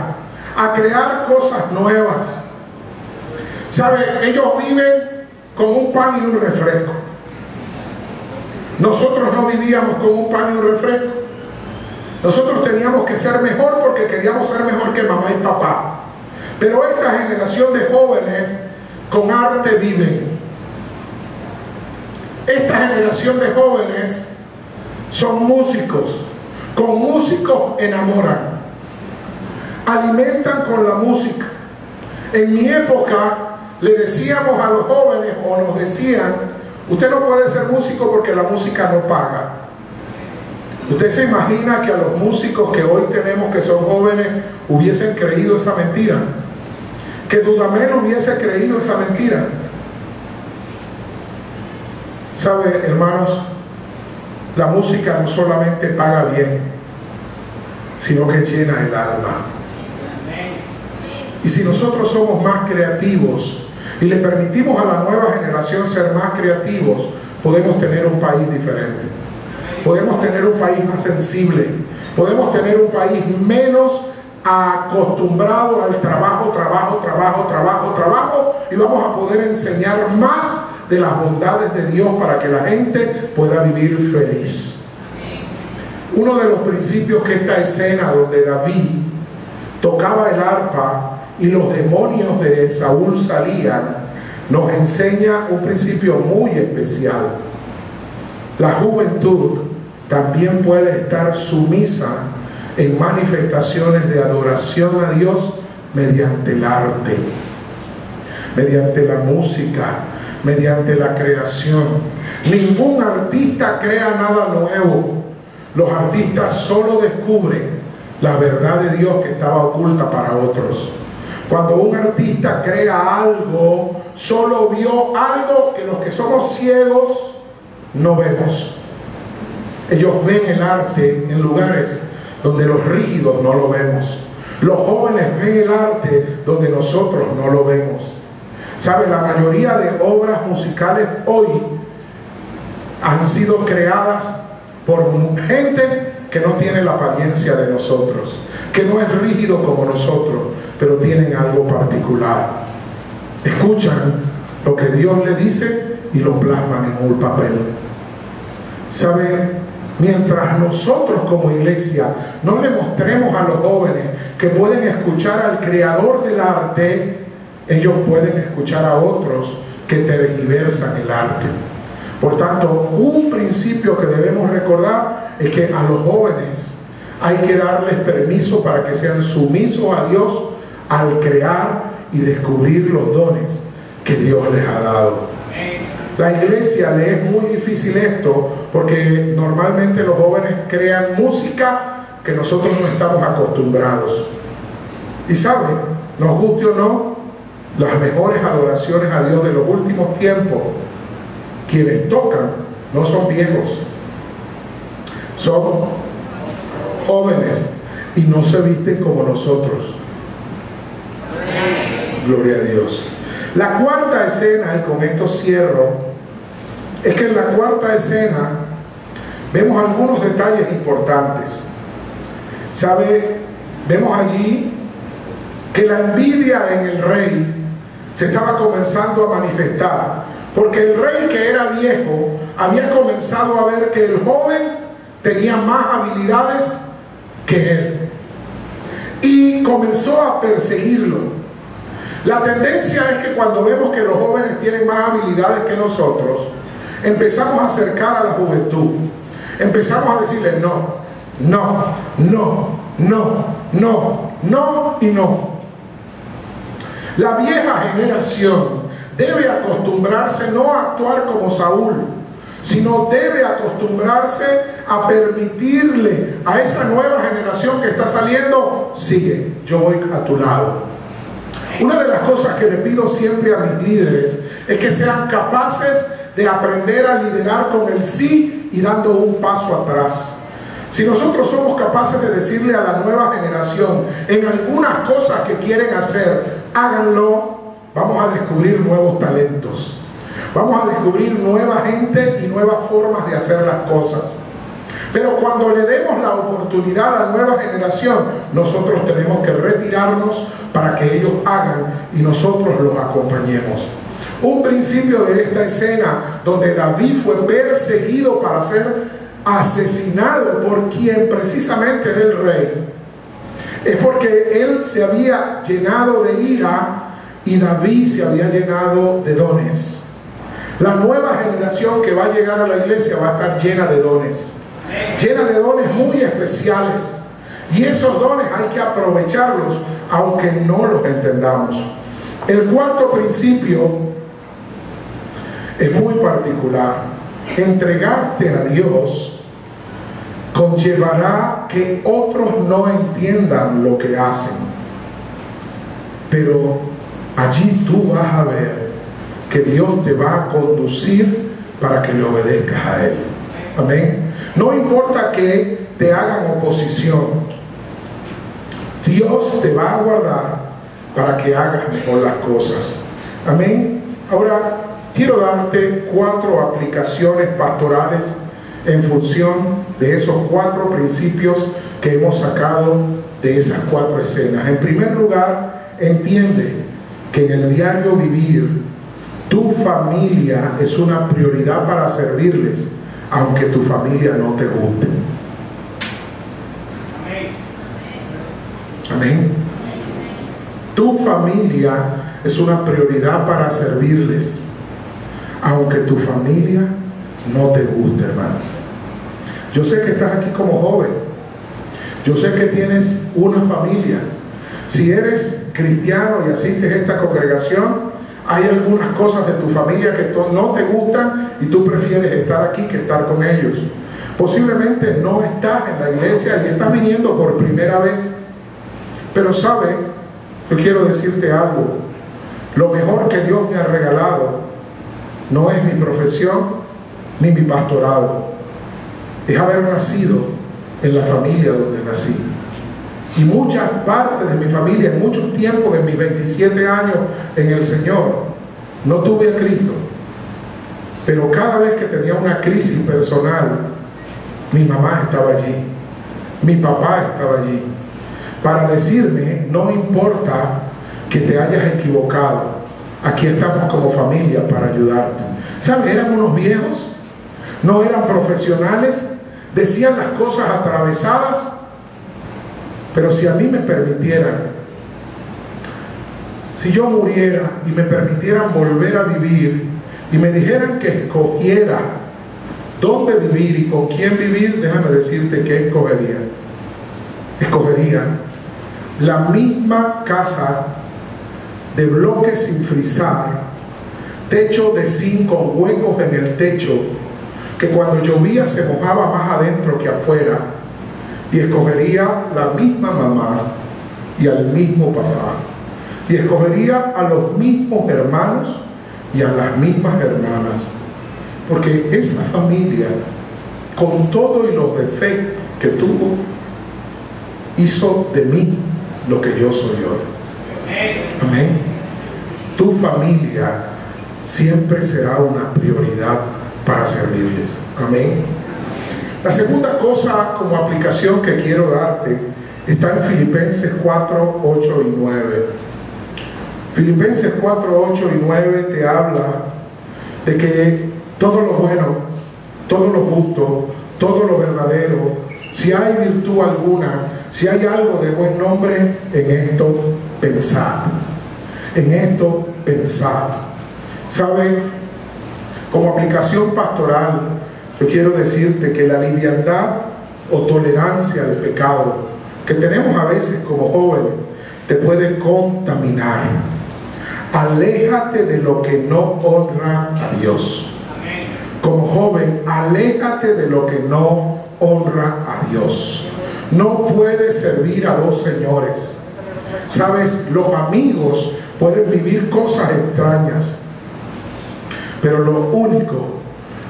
a crear cosas nuevas. ¿Sabe? Ellos viven con un pan y un refresco. Nosotros no vivíamos con un pan y un refresco. Nosotros teníamos que ser mejor porque queríamos ser mejor que mamá y papá. Pero esta generación de jóvenes con arte viven. Esta generación de jóvenes son músicos. Con músicos enamoran. Alimentan con la música. En mi época le decíamos a los jóvenes, o nos decían, usted no puede ser músico porque la música no paga. ¿Usted se imagina que a los músicos que hoy tenemos, que son jóvenes, hubiesen creído esa mentira? Que Dudamel hubiese creído esa mentira. ¿Sabe, hermanos? La música no solamente paga bien, sino que llena el alma. Y si nosotros somos más creativos y le permitimos a la nueva generación ser más creativos, podemos tener un país diferente. Podemos tener un país más sensible. Podemos tener un país menos acostumbrado al trabajo, y vamos a poder enseñar más de las bondades de Dios para que la gente pueda vivir feliz. Uno de los principios que esta escena donde David tocaba el arpa y los demonios de Saúl salían, nos enseña un principio muy especial. La juventud también puede estar sumisa en manifestaciones de adoración a Dios mediante el arte, mediante la música, mediante la creación. Ningún artista crea nada nuevo. Los artistas solo descubren la verdad de Dios que estaba oculta para otros. Cuando un artista crea algo, solo vio algo que los que somos ciegos no vemos. Ellos ven el arte en lugares donde los rígidos no lo vemos. Los jóvenes ven el arte donde nosotros no lo vemos. ¿Sabe? La mayoría de obras musicales hoy han sido creadas por gente que no tiene la apariencia de nosotros, que no es rígido como nosotros, pero tienen algo particular. Escuchan lo que Dios le dice y lo plasman en un papel. ¿Sabe? Mientras nosotros como iglesia no le mostremos a los jóvenes que pueden escuchar al creador del arte, ellos pueden escuchar a otros que tergiversan el arte. Por tanto, un principio que debemos recordar es que a los jóvenes hay que darles permiso para que sean sumisos a Dios al crear y descubrir los dones que Dios les ha dado. La iglesia le es muy difícil esto porque normalmente los jóvenes crean música que nosotros no estamos acostumbrados. Y sabe, nos guste o no, las mejores adoraciones a Dios de los últimos tiempos, quienes tocan no son viejos, son jóvenes y no se visten como nosotros. Gloria a Dios. La cuarta escena, y con esto cierro, es que en la cuarta escena vemos algunos detalles importantes. ¿Sabe? Vemos allí que la envidia en el rey se estaba comenzando a manifestar, porque el rey, que era viejo, había comenzado a ver que el joven tenía más habilidades que él y comenzó a perseguirlo. La tendencia es que cuando vemos que los jóvenes tienen más habilidades que nosotros, empezamos a acercar a la juventud, empezamos a decirle no, no, no, no, no, no y no. La vieja generación debe acostumbrarse no a actuar como Saúl, sino debe acostumbrarse a permitirle a esa nueva generación que está saliendo: sigue, yo voy a tu lado. Una de las cosas que le pido siempre a mis líderes es que sean capaces de aprender a liderar con el sí y dando un paso atrás. Si nosotros somos capaces de decirle a la nueva generación en algunas cosas que quieren hacer, háganlo, vamos a descubrir nuevos talentos, vamos a descubrir nueva gente y nuevas formas de hacer las cosas. Pero cuando le demos la oportunidad a la nueva generación, nosotros tenemos que retirarnos para que ellos hagan y nosotros los acompañemos. Un principio de esta escena donde David fue perseguido para ser asesinado por quien precisamente era el rey, es porque él se había llenado de ira y David se había llenado de dones. La nueva generación que va a llegar a la iglesia va a estar llena de dones muy especiales, y esos dones hay que aprovecharlos aunque no los entendamos. El cuarto principio es muy particular. Entregarte a Dios conllevará que otros no entiendan lo que hacen, pero allí tú vas a ver que Dios te va a conducir para que le obedezcas a Él. Amén. No importa que te hagan oposición, Dios te va a guardar para que hagas mejor las cosas. Amén. Ahora quiero darte 4 aplicaciones pastorales en función de esos 4 principios que hemos sacado de esas 4 escenas. En primer lugar, entiende que en el diario vivir tu familia es una prioridad para servirles, aunque tu familia no te guste. Tu familia es una prioridad para servirles, aunque tu familia no te guste, hermano. Yo sé que estás aquí como joven. Yo sé que tienes una familia. Si eres cristiano y asistes a esta congregación, hay algunas cosas de tu familia que no te gustan y tú prefieres estar aquí que estar con ellos. Posiblemente no estás en la iglesia y estás viniendo por primera vez. Pero sabe, yo quiero decirte algo. Lo mejor que Dios me ha regalado no es mi profesión ni mi pastorado. Es haber nacido en la familia donde nací. Y muchas partes de mi familia, en muchos tiempos de mis 27 años en el Señor, no tuve a Cristo. Pero cada vez que tenía una crisis personal, mi mamá estaba allí, mi papá estaba allí, para decirme: no importa que te hayas equivocado, aquí estamos como familia para ayudarte. ¿Sabe? Eran unos viejos, no eran profesionales, decían las cosas atravesadas. Pero si a mí me permitieran, si yo muriera y me permitieran volver a vivir y me dijeran que escogiera dónde vivir y con quién vivir, déjame decirte que escogería. Escogería la misma casa de bloques sin frisar, techo de zinc con huecos en el techo, que cuando llovía se mojaba más adentro que afuera. Y escogería la misma mamá y al mismo papá. Y escogería a los mismos hermanos y a las mismas hermanas. Porque esa familia, con todo y los defectos que tuvo, hizo de mí lo que yo soy hoy. Amén. Tu familia siempre será una prioridad para servirles. Amén. La segunda cosa como aplicación que quiero darte está en Filipenses 4, 8 y 9. Filipenses 4, 8 y 9 te habla de que todo lo bueno, todo lo justo, todo lo verdadero, si hay virtud alguna, si hay algo de buen nombre, en esto pensad. En esto pensad. ¿Saben? Como aplicación pastoral, yo quiero decirte que la liviandad o tolerancia al pecado que tenemos a veces como jóvenes te puede contaminar. Aléjate de lo que no honra a Dios. Como joven, aléjate de lo que no honra a Dios. No puedes servir a dos señores. Sabes, los amigos pueden vivir cosas extrañas, pero lo único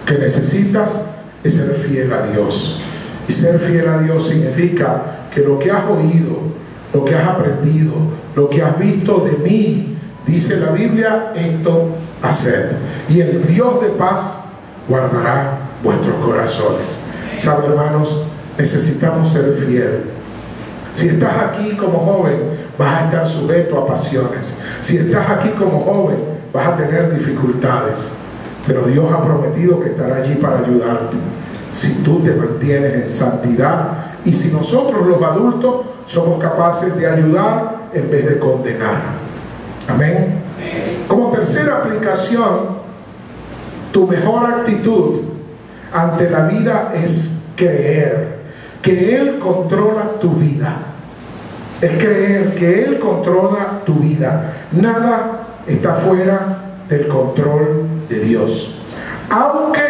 que necesitas es ser fiel a Dios. Y ser fiel a Dios significa que lo que has oído, lo que has aprendido, lo que has visto de mí, dice la Biblia, esto haced. Y el Dios de paz guardará vuestros corazones. ¿Sabe, hermanos? Necesitamos ser fiel. Si estás aquí como joven, vas a estar sujeto a pasiones. Si estás aquí como joven, vas a tener dificultades. Pero Dios ha prometido que estará allí para ayudarte si tú te mantienes en santidad y si nosotros los adultos somos capaces de ayudar en vez de condenar. Amén. Como tercera aplicación, tu mejor actitud ante la vida es creer que Él controla tu vida. Es creer que Él controla tu vida. Nada está fuera del control de Dios, aunque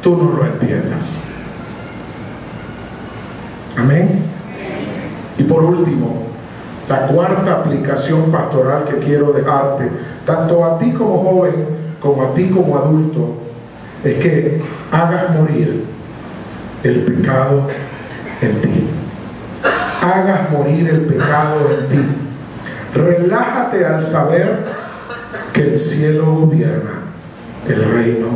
tú no lo entiendas. Amén. Y por último, la cuarta aplicación pastoral que quiero dejarte, tanto a ti como joven como a ti como adulto, es que hagas morir el pecado en ti. Hagas morir el pecado en ti. Relájate al saber que el cielo gobierna el reino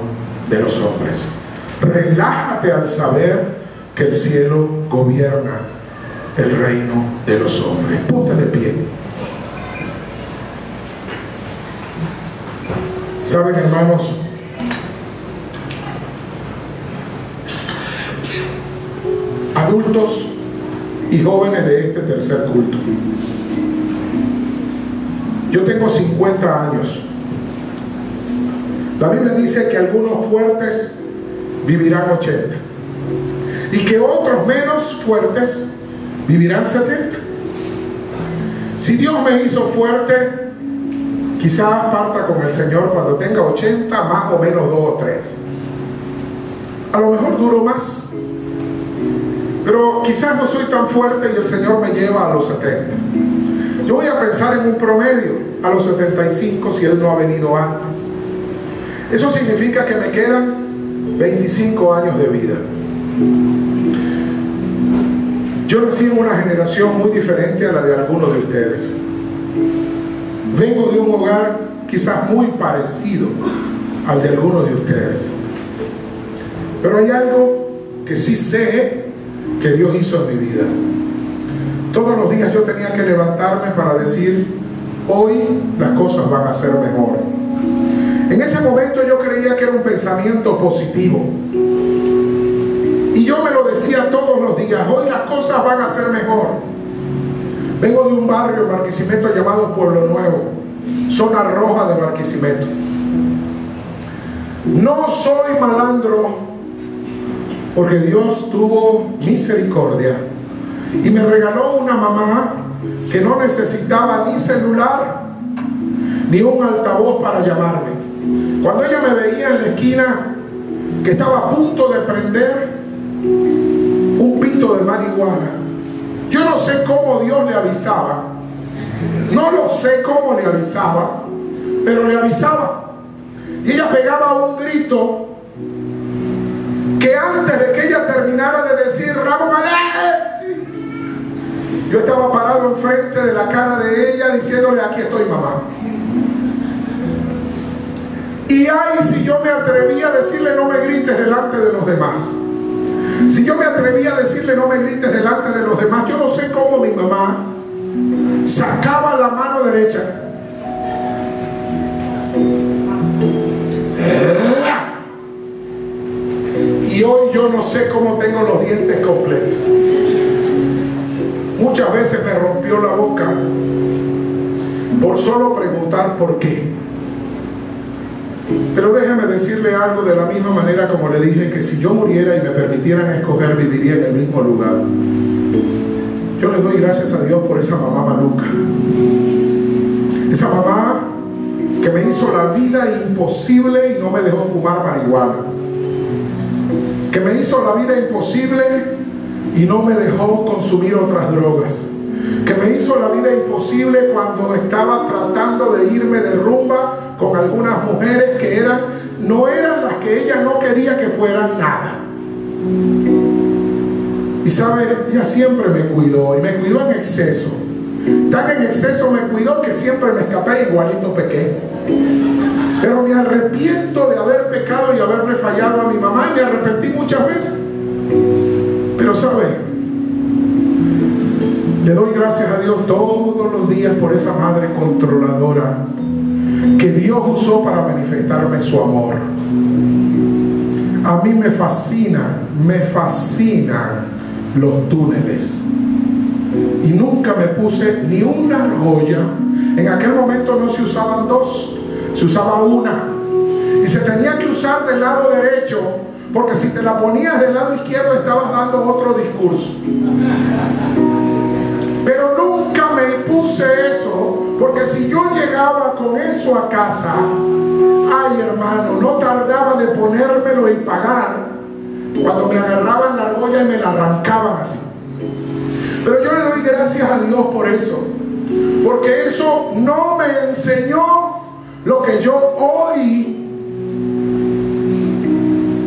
de los hombres. Relájate al saber que el cielo gobierna el reino de los hombres. Ponte de pie. ¿Saben, hermanos? Adultos y jóvenes de este tercer culto, Yo tengo 50 años. La Biblia dice que algunos fuertes vivirán 80 y que otros menos fuertes vivirán 70. Si Dios me hizo fuerte, quizás parta con el Señor cuando tenga 80, más o menos 2 o 3. A lo mejor duro más, pero quizás no soy tan fuerte y el Señor me lleva a los 70. Yo voy a pensar en un promedio a los 75 si Él no ha venido antes. Eso significa que me quedan 25 años de vida. Yo nací en una generación muy diferente a la de algunos de ustedes. Vengo de un hogar quizás muy parecido al de algunos de ustedes. Pero hay algo que sí sé que Dios hizo en mi vida. Todos los días yo tenía que levantarme para decir, hoy las cosas van a ser mejor. En ese momento yo creía que era un pensamiento positivo. Y yo me lo decía todos los días, hoy las cosas van a ser mejor. Vengo de un barrio en Barquisimeto llamado Pueblo Nuevo, zona roja de Barquisimeto. No soy malandro, porque Dios tuvo misericordia y me regaló una mamá que no necesitaba ni celular ni un altavoz para llamarme. Cuando ella me veía en la esquina que estaba a punto de prender un pito de marihuana, yo no sé cómo Dios le avisaba, no lo sé cómo le avisaba, pero le avisaba. Y ella pegaba un grito que antes de que ella terminara de decir Ramón Alexis, yo estaba parado enfrente de la cara de ella diciéndole, aquí estoy, mamá. Y ay, si yo me atrevía a decirle, no me grites delante de los demás. Si yo me atrevía a decirle, no me grites delante de los demás, yo no sé cómo mi mamá sacaba la mano derecha y hoy yo no sé cómo tengo los dientes completos. Muchas veces me rompió la boca por solo preguntar por qué. Pero déjeme decirle algo de la misma manera como le dije que si yo muriera y me permitieran escoger, viviría en el mismo lugar. Yo le doy gracias a Dios por esa mamá maluca. Esa mamá que me hizo la vida imposible y no me dejó fumar marihuana. Que me hizo la vida imposible y no me dejó consumir otras drogas. Que me hizo la vida imposible cuando estaba tratando de irme de rumba con algunas mujeres que no eran las que ella no quería que fueran nada. Y sabe, ella siempre me cuidó y me cuidó en exceso. Tan en exceso me cuidó que siempre me escapé igualito pequé. Pero me arrepiento de haber pecado y haberle fallado a mi mamá y me arrepentí muchas veces. Pero sabe, le doy gracias a Dios todos los días por esa madre controladora que Dios usó para manifestarme su amor. A mí me fascinan los túneles. Y nunca me puse ni una argolla. En aquel momento no se usaban dos, se usaba una. Y se tenía que usar del lado derecho, porque si te la ponías del lado izquierdo estabas dando otro discurso. Pero nunca me puse eso, porque si yo llegaba con eso a casa, ay hermano, no tardaba de ponérmelo y pagar cuando me agarraban la argolla y me la arrancaban así. Pero yo le doy gracias a Dios por eso, porque eso no me enseñó lo que yo hoy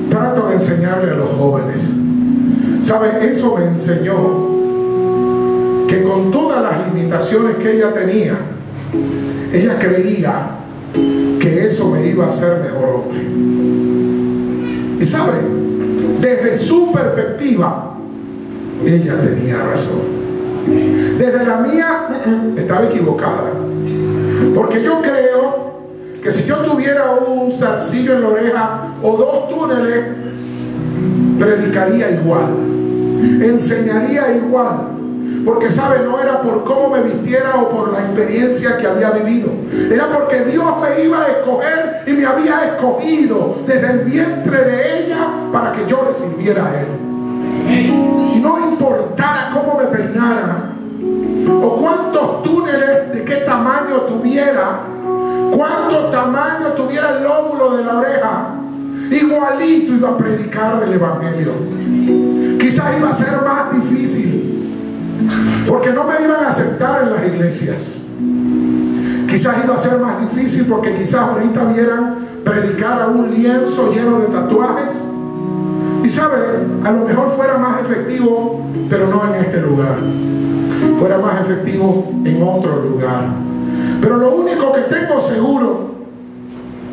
trato de enseñarle a los jóvenes. ¿Sabe? Eso me enseñó que con todas las limitaciones que ella tenía, ella creía que eso me iba a hacer mejor hombre. Y sabe, desde su perspectiva, ella tenía razón. Desde la mía, estaba equivocada. Porque yo creo que si yo tuviera un zarcillo en la oreja o dos túneles, predicaría igual, enseñaría igual. Porque sabe, no era por cómo me vistiera o por la experiencia que había vivido. Era porque Dios me iba a escoger y me había escogido desde el vientre de ella para que yo le sirviera a Él. Y no importara cómo me peinara o cuántos túneles de qué tamaño tuviera, cuánto tamaño tuviera el lóbulo de la oreja, igualito iba a predicar del Evangelio. Quizás iba a ser más difícil porque no me iban a aceptar en las iglesias. Quizás iba a ser más difícil porque quizás ahorita vieran predicar a un lienzo lleno de tatuajes. Y sabe, a lo mejor fuera más efectivo, pero no en este lugar. Fuera más efectivo en otro lugar. Pero lo único que tengo seguro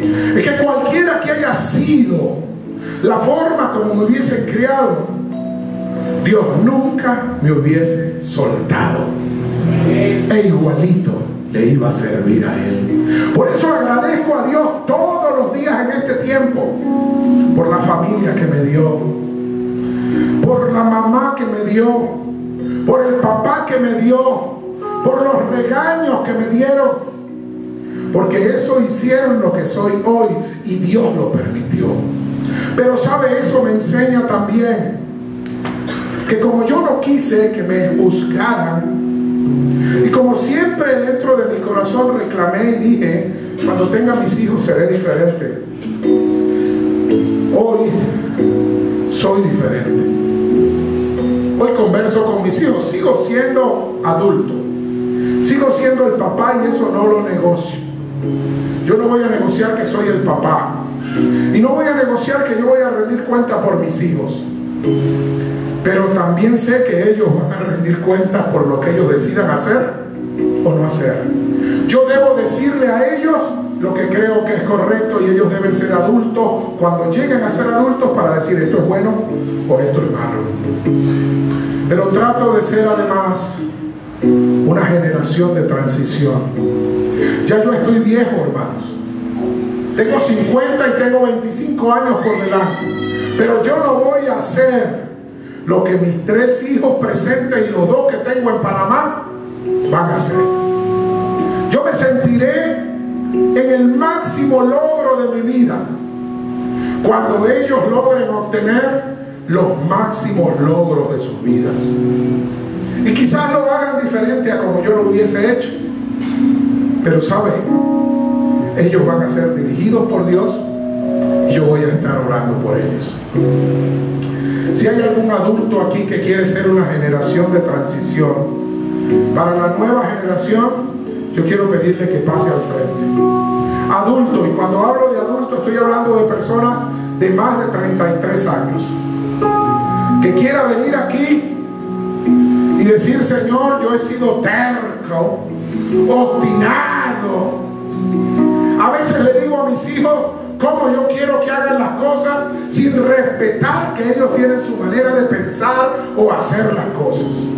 es que cualquiera que haya sido la forma como me hubiesen criado, Dios nunca me hubiese soltado. E igualito le iba a servir a Él. Por eso agradezco a Dios todos los días en este tiempo por la familia que me dio, por la mamá que me dio, por el papá que me dio, por los regaños que me dieron, porque eso hicieron lo que soy hoy y Dios lo permitió. Pero sabe, eso me enseña también que como yo no quise que me juzgaran, y como siempre dentro de mi corazón reclamé y dije, cuando tenga mis hijos seré diferente, hoy soy diferente. Hoy converso con mis hijos, sigo siendo adulto, sigo siendo el papá y eso no lo negocio. Yo no voy a negociar que soy el papá y no voy a negociar que yo voy a rendir cuenta por mis hijos. Pero también sé que ellos van a rendir cuentas por lo que ellos decidan hacer o no hacer. Yo debo decirle a ellos lo que creo que es correcto y ellos deben ser adultos cuando lleguen a ser adultos para decir esto es bueno o esto es malo. Pero trato de ser además una generación de transición. Ya yo estoy viejo, hermanos. Tengo 50 y tengo 25 años por delante. Pero yo no voy a hacer lo que mis 3 hijos presentes y los 2 que tengo en Panamá van a hacer. Yo me sentiré en el máximo logro de mi vida cuando ellos logren obtener los máximos logros de sus vidas. Y quizás lo hagan diferente a como yo lo hubiese hecho, pero ¿saben? Ellos van a ser dirigidos por Dios y yo voy a estar orando por ellos. Si hay algún adulto aquí que quiere ser una generación de transición para la nueva generación, yo quiero pedirle que pase al frente. Adulto, y cuando hablo de adulto estoy hablando de personas de más de 33 años que quiera venir aquí y decir, Señor, yo he sido terco, obstinado. A veces le digo a mis hijos cómo yo quiero que hagan las cosas sin respetar que ellos tienen su manera de pensar o hacer las cosas.